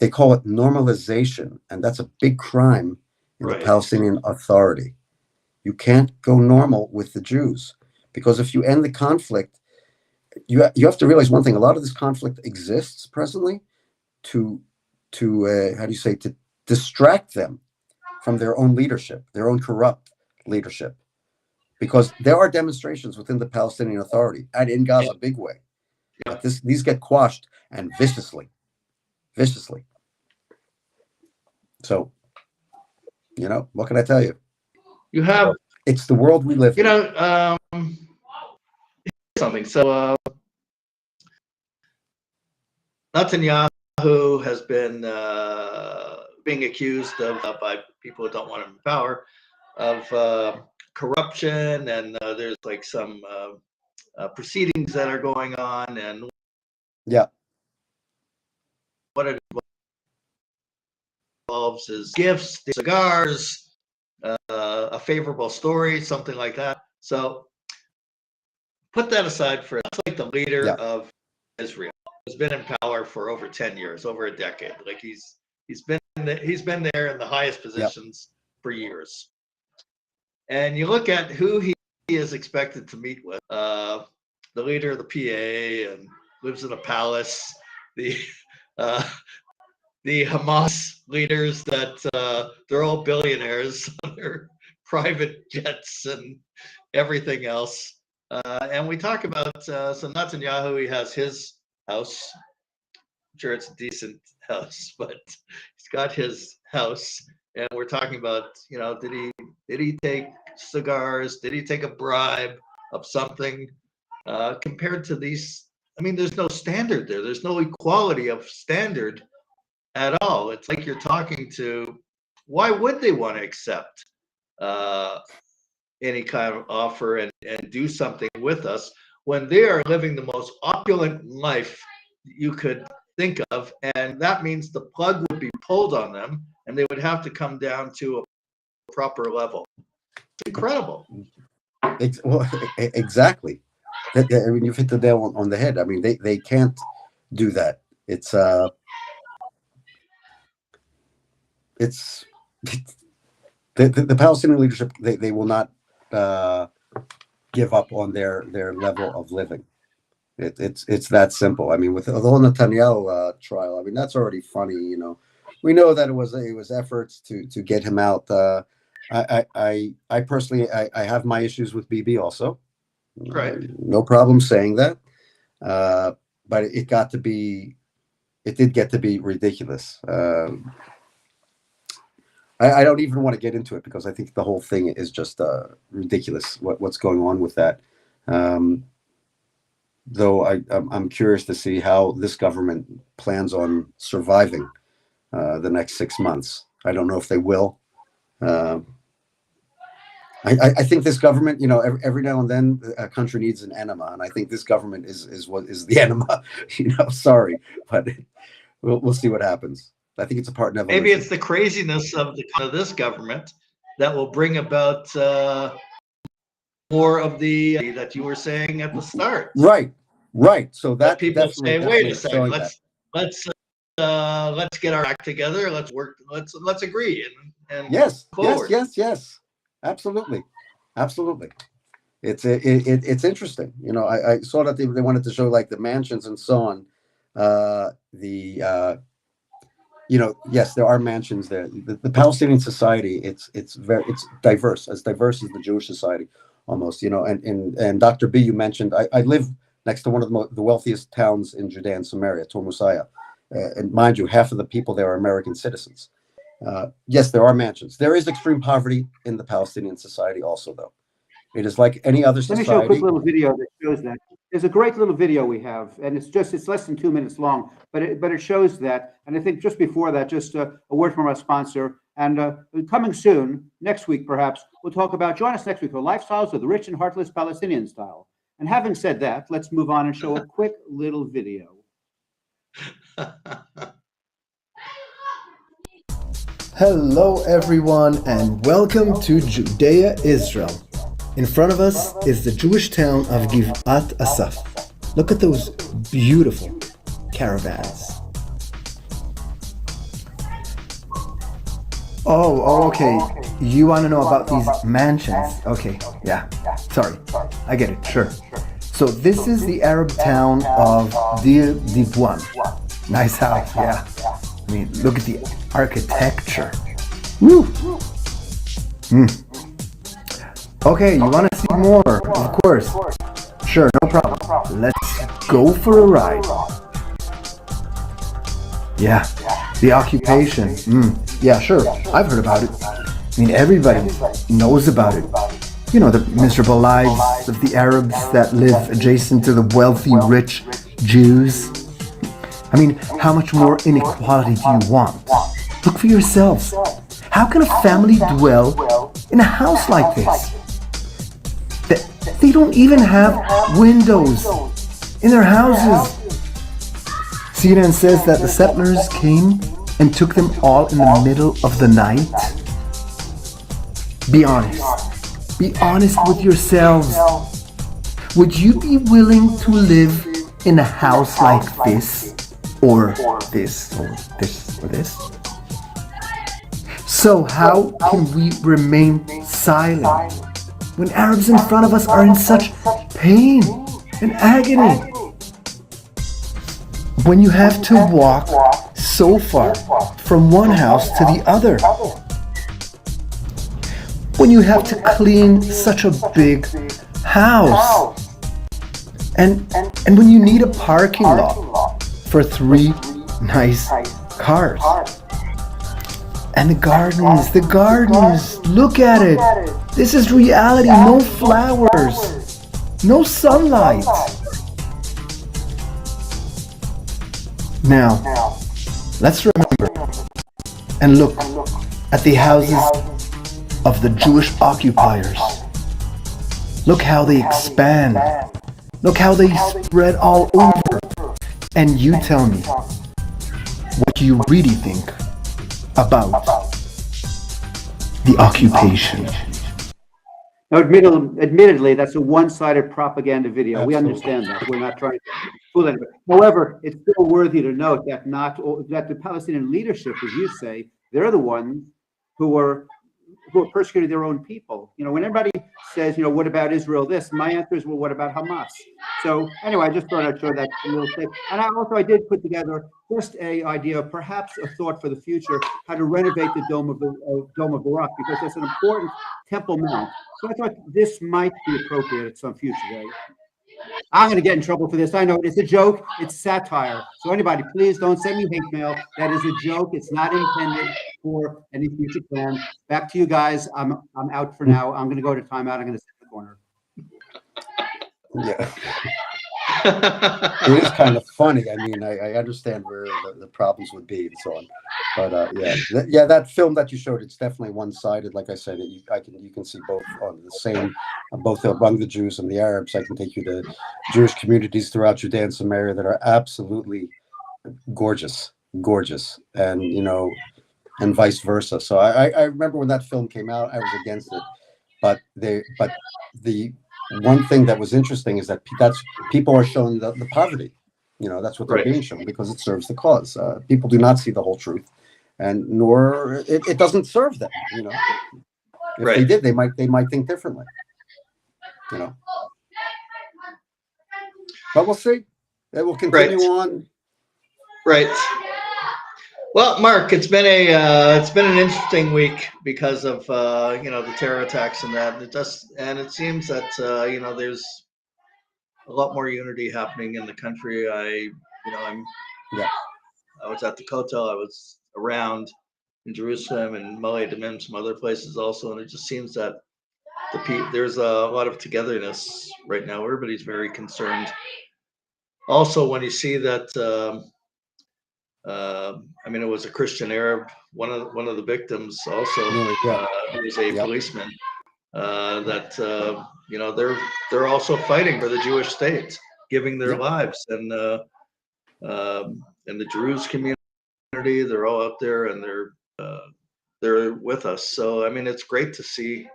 they call it normalization, and that's a big crime in Right. the Palestinian Authority. You can't go normal with the Jews, because if you end the conflict, you have to realize one thing: a lot of this conflict exists presently to distract them from their own leadership, their own corrupt leadership, because there are demonstrations within the Palestinian Authority and in Gaza, big way. Yeah. But these get quashed, and viciously. So, what can I tell you? You have, It's the world we live in. something. So Netanyahu has been being accused of by people who don't want him in power of corruption, and there's like some proceedings that are going on, and Yeah. what it involves is gifts, cigars, a favorable story, something like that. So put that aside for that's like the leader of Israel has been in power for over 10 years, over a decade. Like he's been there in the highest positions for years. And you look at who he is expected to meet with, the leader of the PA, and lives in a palace, the Hamas leaders that they're all billionaires on their private jets and everything else. And we talk about, so Netanyahu, he has his house. I'm sure it's a decent house, but he's got his house. And we're talking about, did he take cigars? Did he take a bribe of something? Compared to these, there's no standard there. There's no equality of standard at all. It's like you're talking to, why would they want to accept any kind of offer and do something with us when they are living the most opulent life you could think of? And that means the plug would be pulled on them and they would have to come down to a proper level. It's incredible. Exactly. You've hit the nail on the head. They can't do that. It's the Palestinian leadership. They will not give up on their level of living. It's that simple. With the whole Netanyahu trial, that's already funny. We know that it was efforts to get him out. I personally I have my issues with Bibi also. Right. No problem saying that. But it did get to be ridiculous. I don't even want to get into it because I think the whole thing is just ridiculous. What's going on with that? Though I'm curious to see how this government plans on surviving the next 6 months. I don't know if they will. I think this government, every now and then a country needs an enema, and I think this government is what is the enema. Sorry, but we'll see what happens. I think it's a part of evolution. Maybe it's the craziness of this government that will bring about more of the that you were saying at the start. Right. So that people say, wait a second, let's get our act together. Let's work. Let's agree and yes, forward. yes. Absolutely. It's interesting. I saw that they wanted to show like the mansions and so on. Yes, there are mansions there. The Palestinian society, it's diverse, as diverse as the Jewish society, almost. And Dr. B, you mentioned I live next to one of the wealthiest towns in Judea and Samaria, Tormusaya, and mind you, half of the people there are American citizens. Yes, there are mansions. There is extreme poverty in the Palestinian society, also, though. It is like any other Let me society. show a quick little video that shows that. There's a great little video we have, and it's less than 2 minutes long, but it shows that. And I think just before that, just a word from our sponsor. And coming soon, next week perhaps, we'll talk about, join us next week, for lifestyles of the rich and heartless Palestinian style. And having said that, let's move on and show a quick little video. Hello everyone and welcome to Judea, Israel. In front of us is the Jewish town of Givat Asaf. Look at those beautiful caravans. Oh, okay. You want to know about these mansions? Okay, yeah. Sorry, I get it, sure. So this is the Arab town of Dir Dibwan. Nice house, yeah. I mean, look at the architecture. Woo! Okay, you want to see more? Of course. Sure, no problem. Let's go for a ride. Yeah, the occupation. Yeah, sure. I've heard about it. I mean, everybody knows about it. You know, the miserable lives of the Arabs that live adjacent to the wealthy, rich Jews. I mean, how much more inequality do you want? Look for yourselves. How can a family dwell in a house like this? They don't even have windows in their houses. CNN says that the settlers came and took them all in the middle of the night. Be honest. Be honest with yourselves. Would you be willing to live in a house like this? Or this, or this, or this? So how can we remain silent when Arabs in front of us are in such pain and agony? When you have to walk so far from one house to the other. When you have to clean such a big house. And when you need a parking lot for 3 nice cars. And the gardens, look at it. This is reality, no flowers, no sunlight. Now, let's remember and look at the houses of the Jewish occupiers. Look how they expand. Look how they spread all over. And you tell me what you really think about the occupation. Now, admittedly, that's a one-sided propaganda video. Absolutely. We understand that. We're not trying to fool anybody. However, it's still worthy to note that that the Palestinian leadership, as you say, they're the ones who are persecuting their own people. When everybody says, what about Israel this? My answer is, well, what about Hamas? So anyway, I just thought I'd show that little thing. And I did put together just a idea, perhaps a thought for the future, how to renovate the Dome of the Rock, because that's an important temple mount. So I thought this might be appropriate at some future day. I'm going to get in trouble for this. I know it's a joke. It's satire. So anybody, please don't send me hate mail. That is a joke. It's not intended for any future plan. Back to you guys. I'm out for now. I'm going to go to timeout. I'm going to sit in the corner. Yeah. It is kind of funny. I mean, I understand where the problems would be and so on, but yeah, that film that you showed, it's definitely one-sided. Like I said, you can see both on the same, both among the Jews and the Arabs. I can take you to Jewish communities throughout Judea and Samaria that are absolutely gorgeous, and and vice versa. So I remember when that film came out, I was against it, but the one thing that was interesting is that people are showing the poverty. That's what they're being shown because it serves the cause. People do not see the whole truth, and nor it doesn't serve them. If they did, they might think differently. you know. But we'll see. It will continue on. Right. Well, Mark, it's been an interesting week because of the terror attacks and that. It seems that there's a lot more unity happening in the country. I was at the Kotel. I was around in Jerusalem and Malay Damim, some other places also, and it just seems that there's a lot of togetherness right now. Everybody's very concerned. Also, when you see that, it was a Christian Arab. One of the victims also was a policeman. They're also fighting for the Jewish state, giving their lives, and the Druze community, they're all out there and they're with us. So it's great to see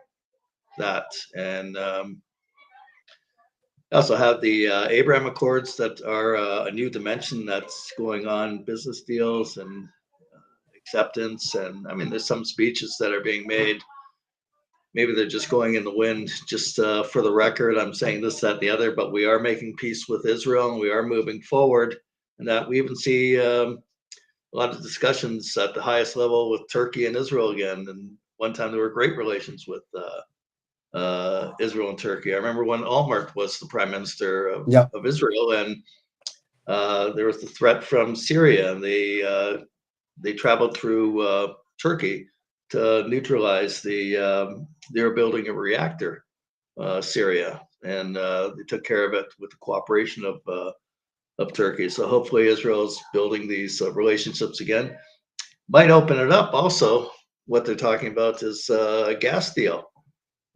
that. And I also have the Abraham Accords that are a new dimension that's going on, business deals and acceptance. And there's some speeches that are being made. Maybe they're just going in the wind. Just for the record, I'm saying this, that, the other, but we are making peace with Israel and we are moving forward. And that we even see a lot of discussions at the highest level with Turkey and Israel again. And one time there were great relations with Israel and Turkey. I remember when Marc was the prime minister of Israel, and there was the threat from Syria, and they traveled through Turkey to neutralize they were building a reactor, Syria, and they took care of it with the cooperation of Turkey. So hopefully Israel's building these relationships again. Might open it up. Also, what they're talking about is a gas deal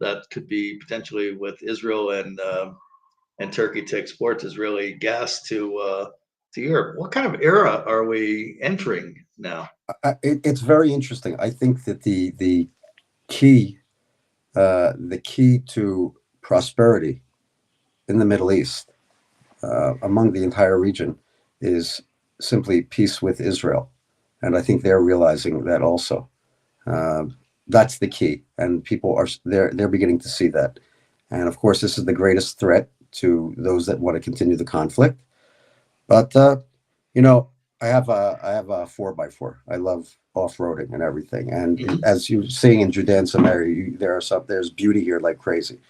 that could be potentially with Israel and Turkey to export Israeli gas to Europe. What kind of era are we entering now? It's very interesting. I think that the key to prosperity in the Middle East, among the entire region, is simply peace with Israel, and I think they're realizing that also. That's the key, and people they're beginning to see that. And of course, this is the greatest threat to those that want to continue the conflict. But I have a 4x4. I love off-roading and everything. And as you're seeing in Judea and Samaria, there's beauty here like crazy.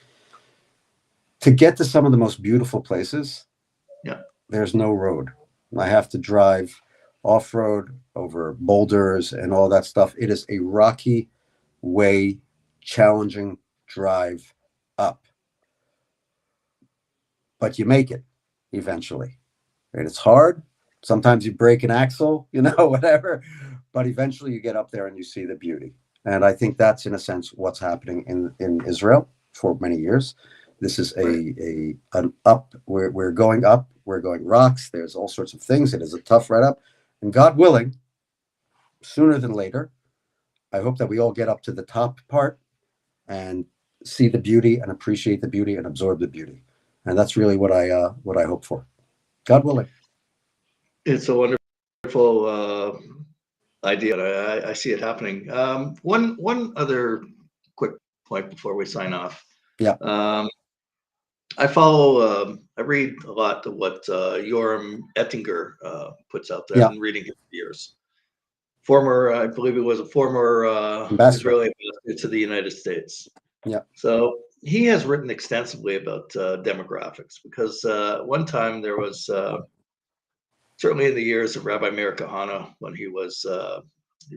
To get to some of the most beautiful places, there's no road. I have to drive off-road over boulders and all that stuff. It is a rocky way, challenging drive up. But you make it eventually. And it's hard. Sometimes you break an axle, whatever. But eventually you get up there and you see the beauty. And I think that's, in a sense, what's happening in Israel for many years. This is an up. We're going up. We're going rocks. There's all sorts of things. It is a tough ride up. And God willing, sooner than later, I hope that we all get up to the top part and see the beauty and appreciate the beauty and absorb the beauty. And that's really what I hope for. God willing. It's a wonderful idea. I see it happening. One other quick point before we sign off. Yeah. I follow. I read a lot of what Yoram Ettinger puts out there. I've been reading his years. I believe it was a former Israeli ambassador to the United States. Yeah. So he has written extensively about demographics because one time there was certainly in the years of Rabbi Meir when he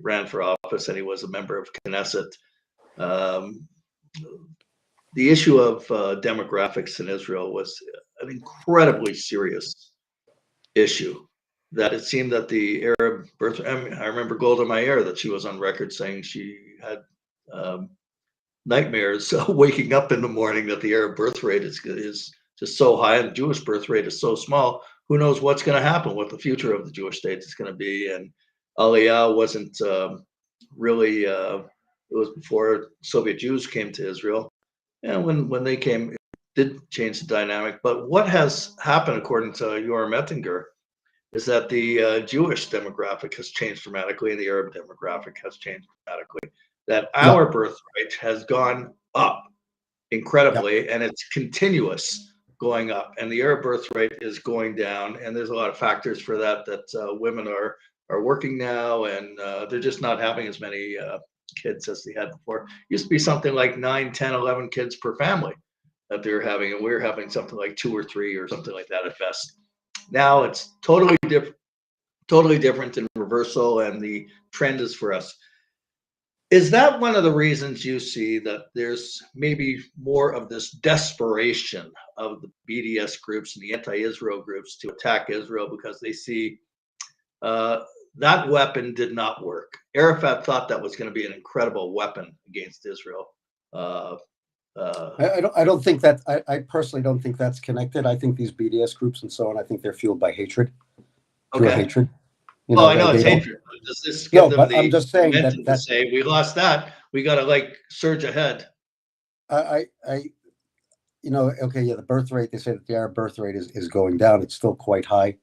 ran for office and he was a member of Knesset. The issue of demographics in Israel was an incredibly serious issue. That it seemed that the Arab birth. I remember Golda Meir that she was on record saying she had nightmares waking up in the morning that the Arab birth rate is just so high and the Jewish birth rate is so small. Who knows what's going to happen? What the future of the Jewish state is going to be? And Aliyah wasn't really. It was before Soviet Jews came to Israel. And when they came, it did change the dynamic. But what has happened, according to Yoram Ettinger, is that the Jewish demographic has changed dramatically and the Arab demographic has changed dramatically. That our birth rate has gone up incredibly, and it's continuous going up, and the Arab birth rate is going down, and there's a lot of factors for that. Women are working now, and they're just not having as many kids as they had before. It used to be something like 9, 10, 11 kids per family that they were having, and we were having something like 2 or 3 or something like that at best. Now it's totally different in reversal, and the trend is for us. Is that one of the reasons you see that there's maybe more of this desperation of the BDS groups and the anti-Israel groups to attack Israel because they see that weapon did not work? Arafat thought that was going to be an incredible weapon against Israel. I don't think that, I personally don't think that's connected. I think these BDS groups and so on, I think they're fueled by hatred, pure hatred. I know it's hatred. Does this give them I'm just saying momentum to say, we lost that, we got to surge ahead? Okay, the birth rate, they say that the Arab birth rate is going down. It's still quite high.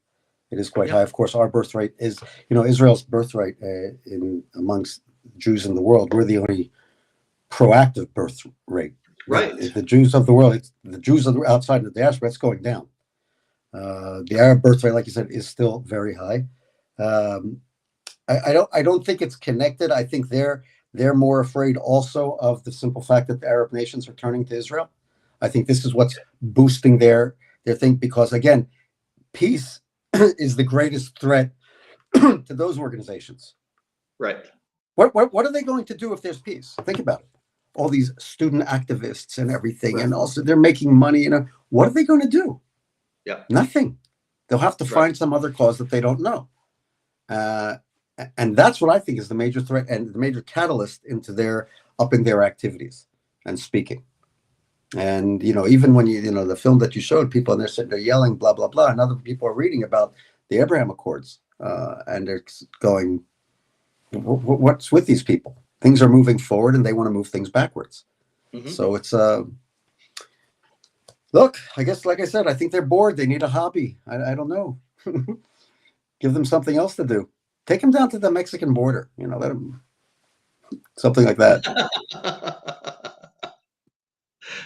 It is quite high. Of course, our birth rate is, Israel's birth rate amongst Jews in the world, we're the only proactive birth rate. Right. The Jews of the world, the Jews outside of the diaspora, it's going down. The Arab birth rate, like you said, is still very high. I don't think it's connected. I think they're more afraid also of the simple fact that the Arab nations are turning to Israel. I think this is what's boosting their thing, because again, peace is the greatest threat to those organizations. Right. What are they going to do if there's peace? Think about it. All these student activists and everything, and also they're making money. What are they going to do? Yeah. Nothing. They'll have to find some other cause that they don't know. And that's what I think is the major threat and the major catalyst into their activities and speaking. And, even when the film that you showed, people and they're sitting there yelling, blah, blah, blah. And other people are reading about the Abraham Accords. And they're going, what's with these people? Things are moving forward and they want to move things backwards. Mm-hmm. So it's, look, I guess, like I said, I think they're bored. They need a hobby. I don't know. Give them something else to do. Take them down to the Mexican border. Let them, something like that.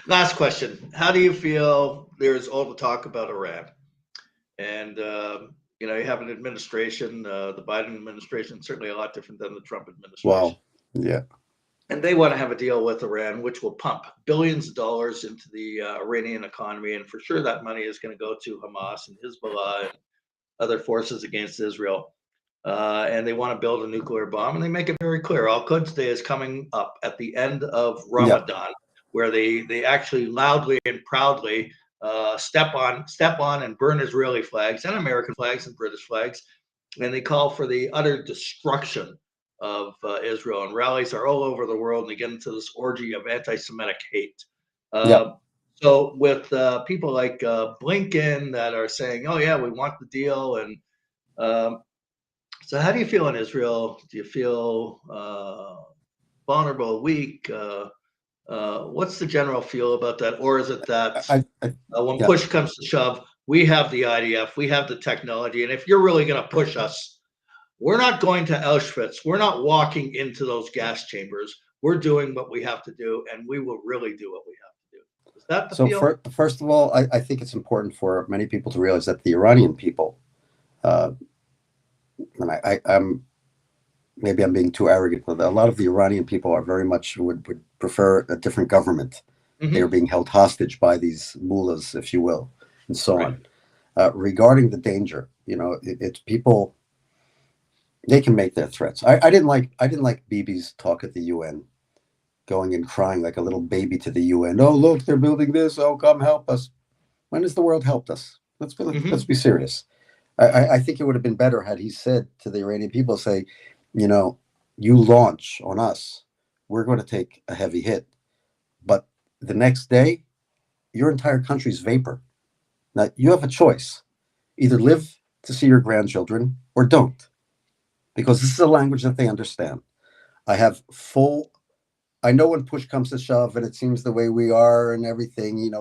Last question. How do you feel there's all the talk about Iran? And, you have an administration, the Biden administration, certainly a lot different than the Trump administration. Wow. Yeah. And they want to have a deal with Iran, which will pump billions of dollars into the Iranian economy. And for sure, that money is going to go to Hamas and Hezbollah and other forces against Israel. And they want to build a nuclear bomb. And they make it very clear. Al-Quds Day is coming up at the end of Ramadan, where they actually loudly and proudly step on and burn Israeli flags and American flags and British flags. And they call for the utter destruction of Israel, and rallies are all over the world, and they get into this orgy of anti-Semitic hate. So with people like Blinken that are saying, oh yeah, we want the deal. And so how do you feel in Israel? Do you feel vulnerable, weak? What's the general feel about that? Or is it that when push comes to shove, we have the IDF, we have the technology, and if you're really going to push us, we're not going to Auschwitz. We're not walking into those gas chambers. We're doing what we have to do, and we will really do what we have to do. Is that the feel? First of all, I think it's important for many people to realize that the Iranian people, and I'm maybe I'm being too arrogant, but a lot of the Iranian people are very much would prefer a different government. Mm-hmm. They are being held hostage by these mullahs, if you will, and so on. Regarding the danger, it's people. They can make their threats. I didn't like Bibi's talk at the UN, going and crying like a little baby to the UN. Oh, look, they're building this. Oh, come help us. When has the world helped us? Let's be serious. I think it would have been better had he said to the Iranian people, say, you launch on us, we're going to take a heavy hit. But the next day, your entire country's vapor. Now, you have a choice. Either live to see your grandchildren or don't. Because this is a language that they understand. I know when push comes to shove and it seems the way we are and everything,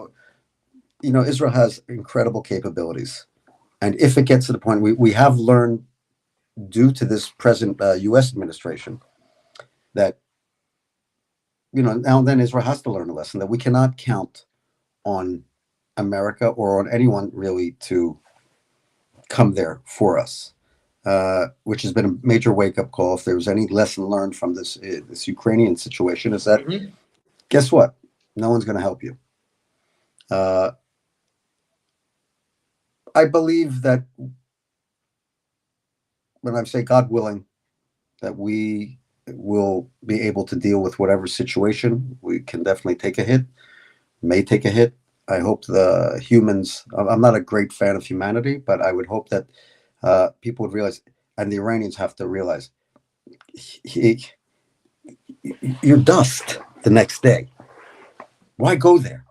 Israel has incredible capabilities. And if it gets to the point, we have learned due to this present U.S. administration that, now and then Israel has to learn a lesson that we cannot count on America or on anyone really to come there for us, which has been a major wake-up call. If there was any lesson learned from this Ukrainian situation, is that guess what? No one's going to help you. I believe that when I say God willing, that we will be able to deal with whatever situation. We can definitely take a hit, may take a hit. I hope the humans, I'm not a great fan of humanity, but I would hope that people would realize, and the Iranians have to realize, you're dust the next day. Why go there?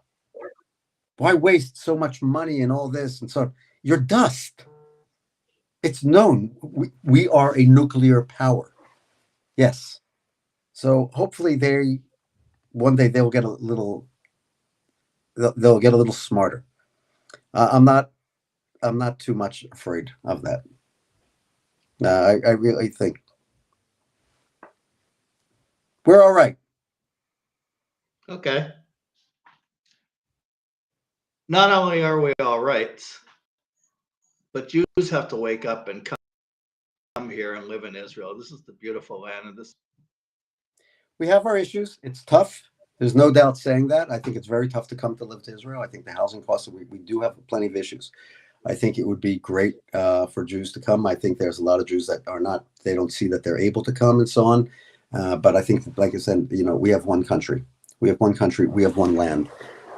Why waste so much money and all this and so on? You're dust. It's known. We are a nuclear power. Yes. So hopefully one day they'll get a little smarter. I'm not too much afraid of that. I really think we're all right. Okay. Not only are we all right, but Jews have to wake up and come here and live in Israel. This is the beautiful land, and We have our issues. It's tough. There's no doubt saying that. I think it's very tough to come to live to Israel. I think the housing costs, we do have plenty of issues. I think it would be great for Jews to come. I think there's a lot of Jews that they don't see that they're able to come and so on. But I think, like I said, we have one country. We have one country. We have one land.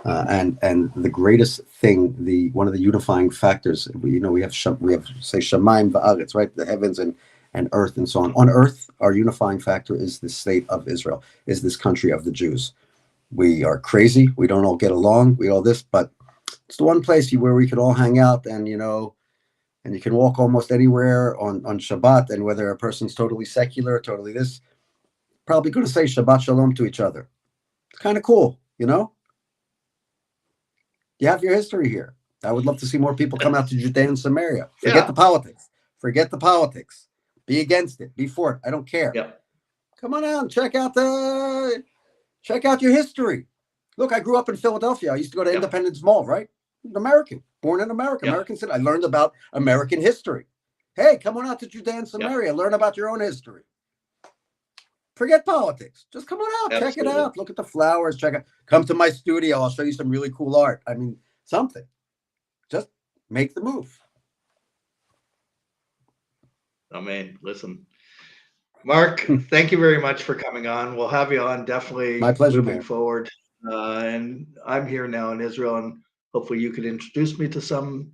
And the greatest thing, one of the unifying factors, we have say Shamayim va'aretz, right? The heavens and earth and so on. On earth, our unifying factor is the state of Israel, is this country of the Jews. We are crazy. We don't all get along. We all this, but it's the one place where we could all hang out and you can walk almost anywhere on Shabbat, and whether a person's totally secular, totally this, probably going to say Shabbat Shalom to each other. It's kind of cool, You have your history here. I would love to see more people come out to Judea and Samaria. Forget the politics. Forget the politics. Be against it. Be for it. I don't care. Yep. Come on out and check out your history. Look, I grew up in Philadelphia. I used to go to Independence Mall, right? American, born in America, American citizen. I learned about American history. Hey, come on out to Judea and Samaria. Learn about your own history. Forget politics. Just come on out. Check it out. Look at the flowers. Come to my studio. I'll show you some really cool art. I mean, something. Just make the move. I mean, listen, Marc, thank you very much for coming on. We'll have you on definitely. My pleasure, moving man. forward. And I'm here now in Israel, and hopefully you could introduce me to some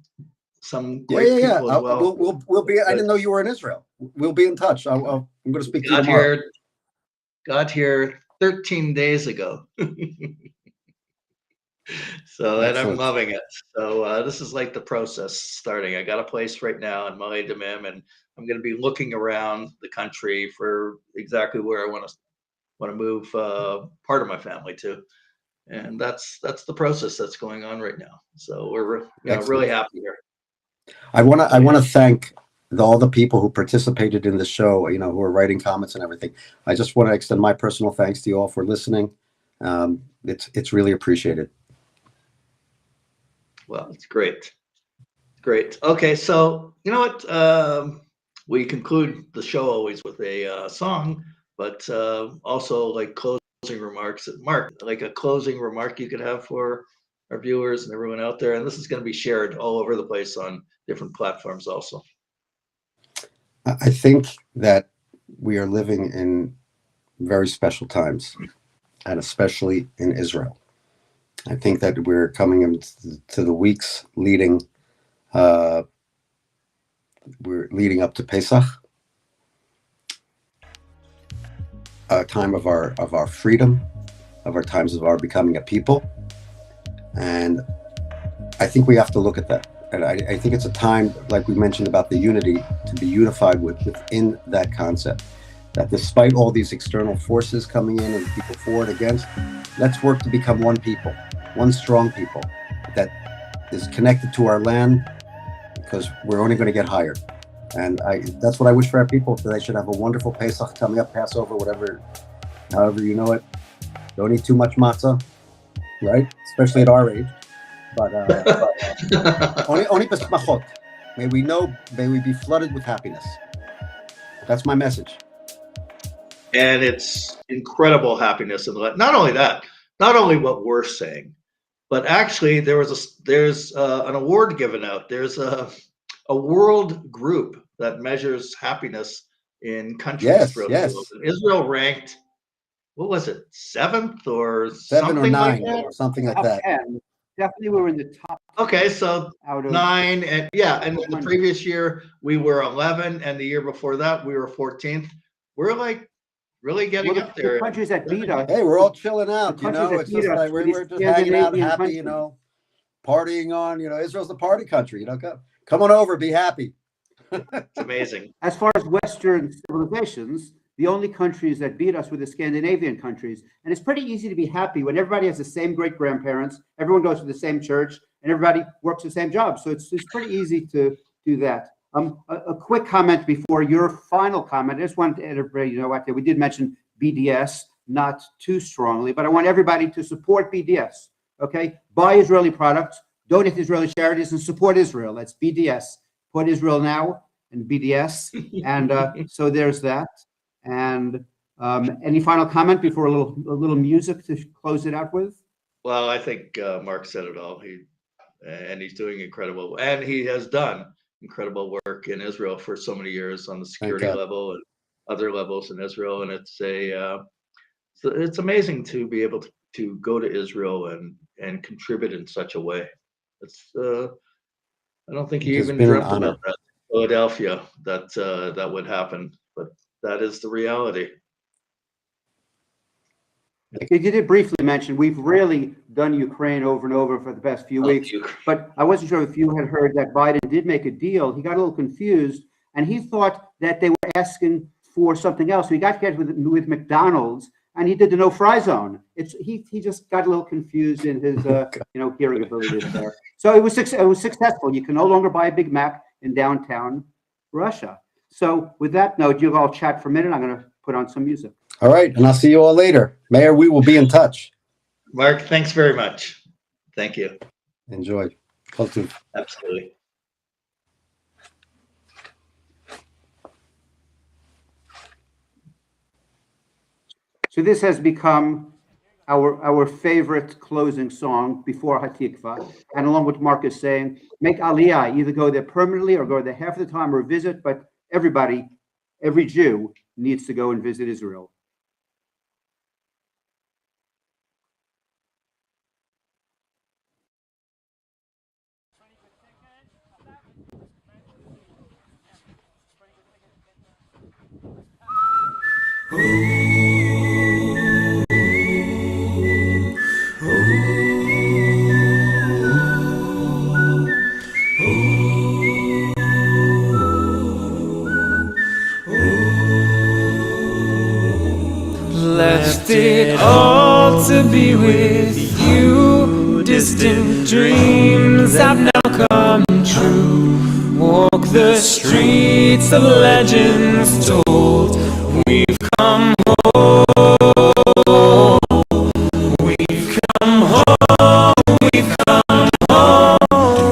great people as well. We'll be. I didn't know you were in Israel. We'll be in touch. I'm going to speak to you tomorrow. Got here 13 days ago. So, and I'm loving it. So this is like the process starting. I got a place right now in Malay Damim, and I'm going to be looking around the country for exactly where I want to move part of my family to. And that's the process that's going on right now. So we're really happy here. I want to thank all the people who participated in the show, who are writing comments and everything. I just want to extend my personal thanks to you all for listening. It's really appreciated. Well, it's great. Great. Okay, so you know what? We conclude the show always with a song, but also like closing remarks. Marc, like a closing remark you could have for our viewers and everyone out there. And this is going to be shared all over the place on different platforms also. I think that we are living in very special times, and especially in Israel. I think that we're coming into the weeks leading up to Pesach, a time of our freedom, of our times of our becoming a people, and I think we have to look at that. And I think it's a time, like we mentioned about the unity, to be unified within that concept. That despite all these external forces coming in and people for and against, let's work to become one people, one strong people that is connected to our land, because we're only going to get higher. And that's what I wish for our people. That they should have a wonderful Pesach coming up, Passover, however you know it. Don't eat too much matzah, right? Especially at our age. But only besmachot. May we be flooded with happiness. That's my message. And it's incredible happiness. And not only that, not only what we're saying, but actually there's an award given out. There's a world group that measures happiness in countries throughout the world. And Israel ranked, what was it, 7th or 7 something or 9 like that? or something like Top that. 10. Definitely we were in the top. Okay, so out of 9, and and the previous year we were 11, and the year before that we were 14th. We're like really getting up there. The countries that beat us. Hey, we're all chilling out, you know. It's just like we're just hanging out, happy, you know, partying on. You know, Israel's the party country. You know, come on over, be happy. It's amazing. As far as Western civilizations, the only countries that beat us were the Scandinavian countries. And it's pretty easy to be happy when everybody has the same great-grandparents, everyone goes to the same church, and everybody works the same job. So it's pretty easy to do that. A quick comment before your final comment. I just wanted to let everybody know out there, we did mention BDS, not too strongly, but I want everybody to support BDS, okay? Buy Israeli products, donate to Israeli charities, and support Israel. That's BDS. Support Israel now and BDS. And so there's that. And any final comment before a little music to close it out with? Well, I think Marc said it all. He's doing incredible, and he has done incredible work in Israel for so many years on the security level and other levels in Israel. And it's amazing to be able to go to Israel and contribute in such a way. I don't think he even dreamt about that in Philadelphia that would happen, but that is the reality. You did briefly mention we've really done Ukraine over and over for the past few weeks, but I wasn't sure if you had heard that Biden did make a deal. He got a little confused, and he thought that they were asking for something else. So he got together with McDonald's, and he did the no-fry zone. He just got a little confused in his hearing ability there. So it was successful. You can no longer buy a Big Mac in downtown Russia. So with that note, you all chat for a minute. I'm going to put on some music. All right, and I'll see you all later. Meir, we will be in touch. Marc, thanks very much. Thank you. Enjoy. Absolutely. So this has become our favorite closing song before Hatikva. And along with Marc is saying, make Aliyah, either go there permanently or go there half the time or visit, but everybody, every Jew needs to go and visit Israel. Left it all to be with you. Distant dreams have now come true. Walk the streets of legends told. We've come home. We've come home. We've come home.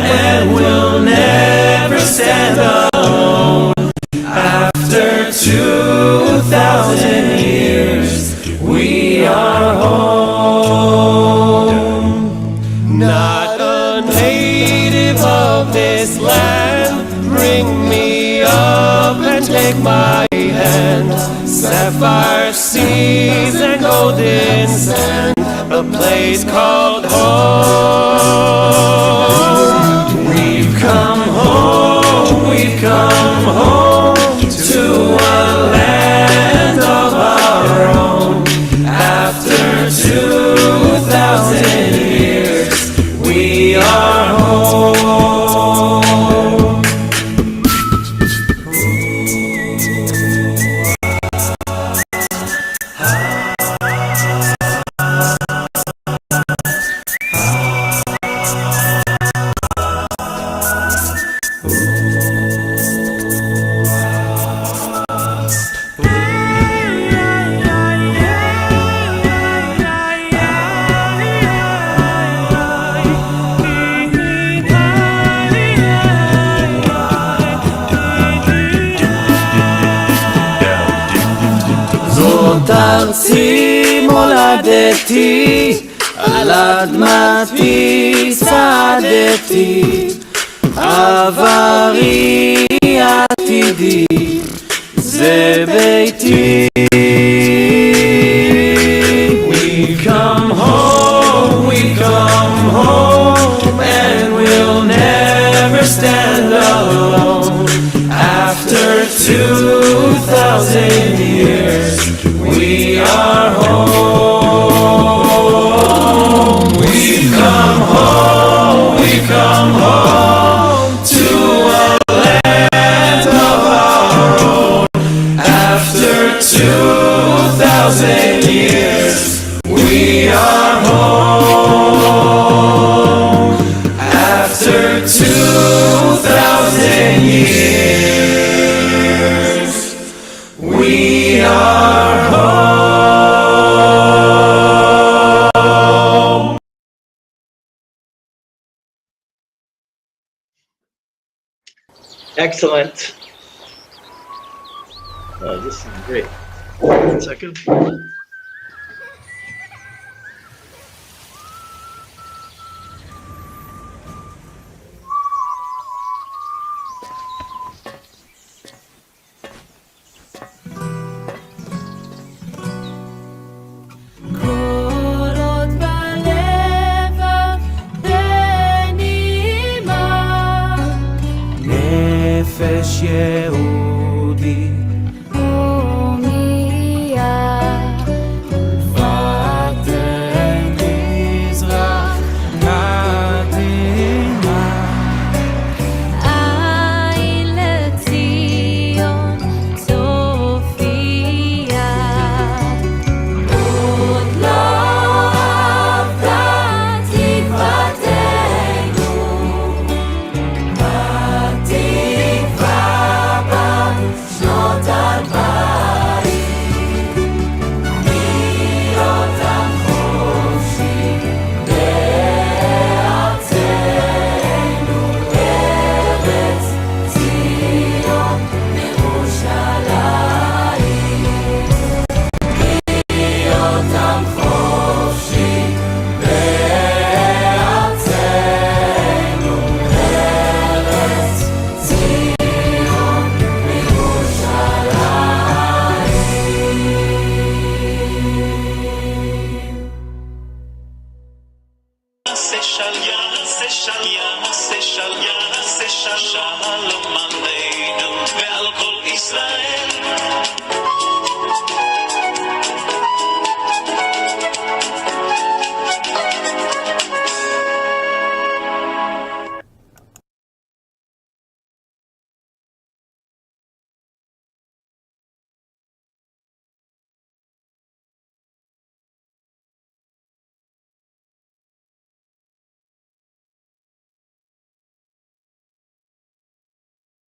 And we'll never stand alone. After 2,000 years, we are home. Not a native of this land, bring me up and take my hand. Sapphire seas and golden sand, a place called home. We've come home, we've come home to a land of our own. After 2,000 years, we are home. זאת ארצי מולדתי, על אדמתי צעדתי, עברי עתידי, זה ביתי. We come home, and we'll never stand alone. After 2,000 years, we are home. We come home to a land of our own. After 2,000 years, we are home. After 2,000 years, we are home. Excellent. This is great. 1 second.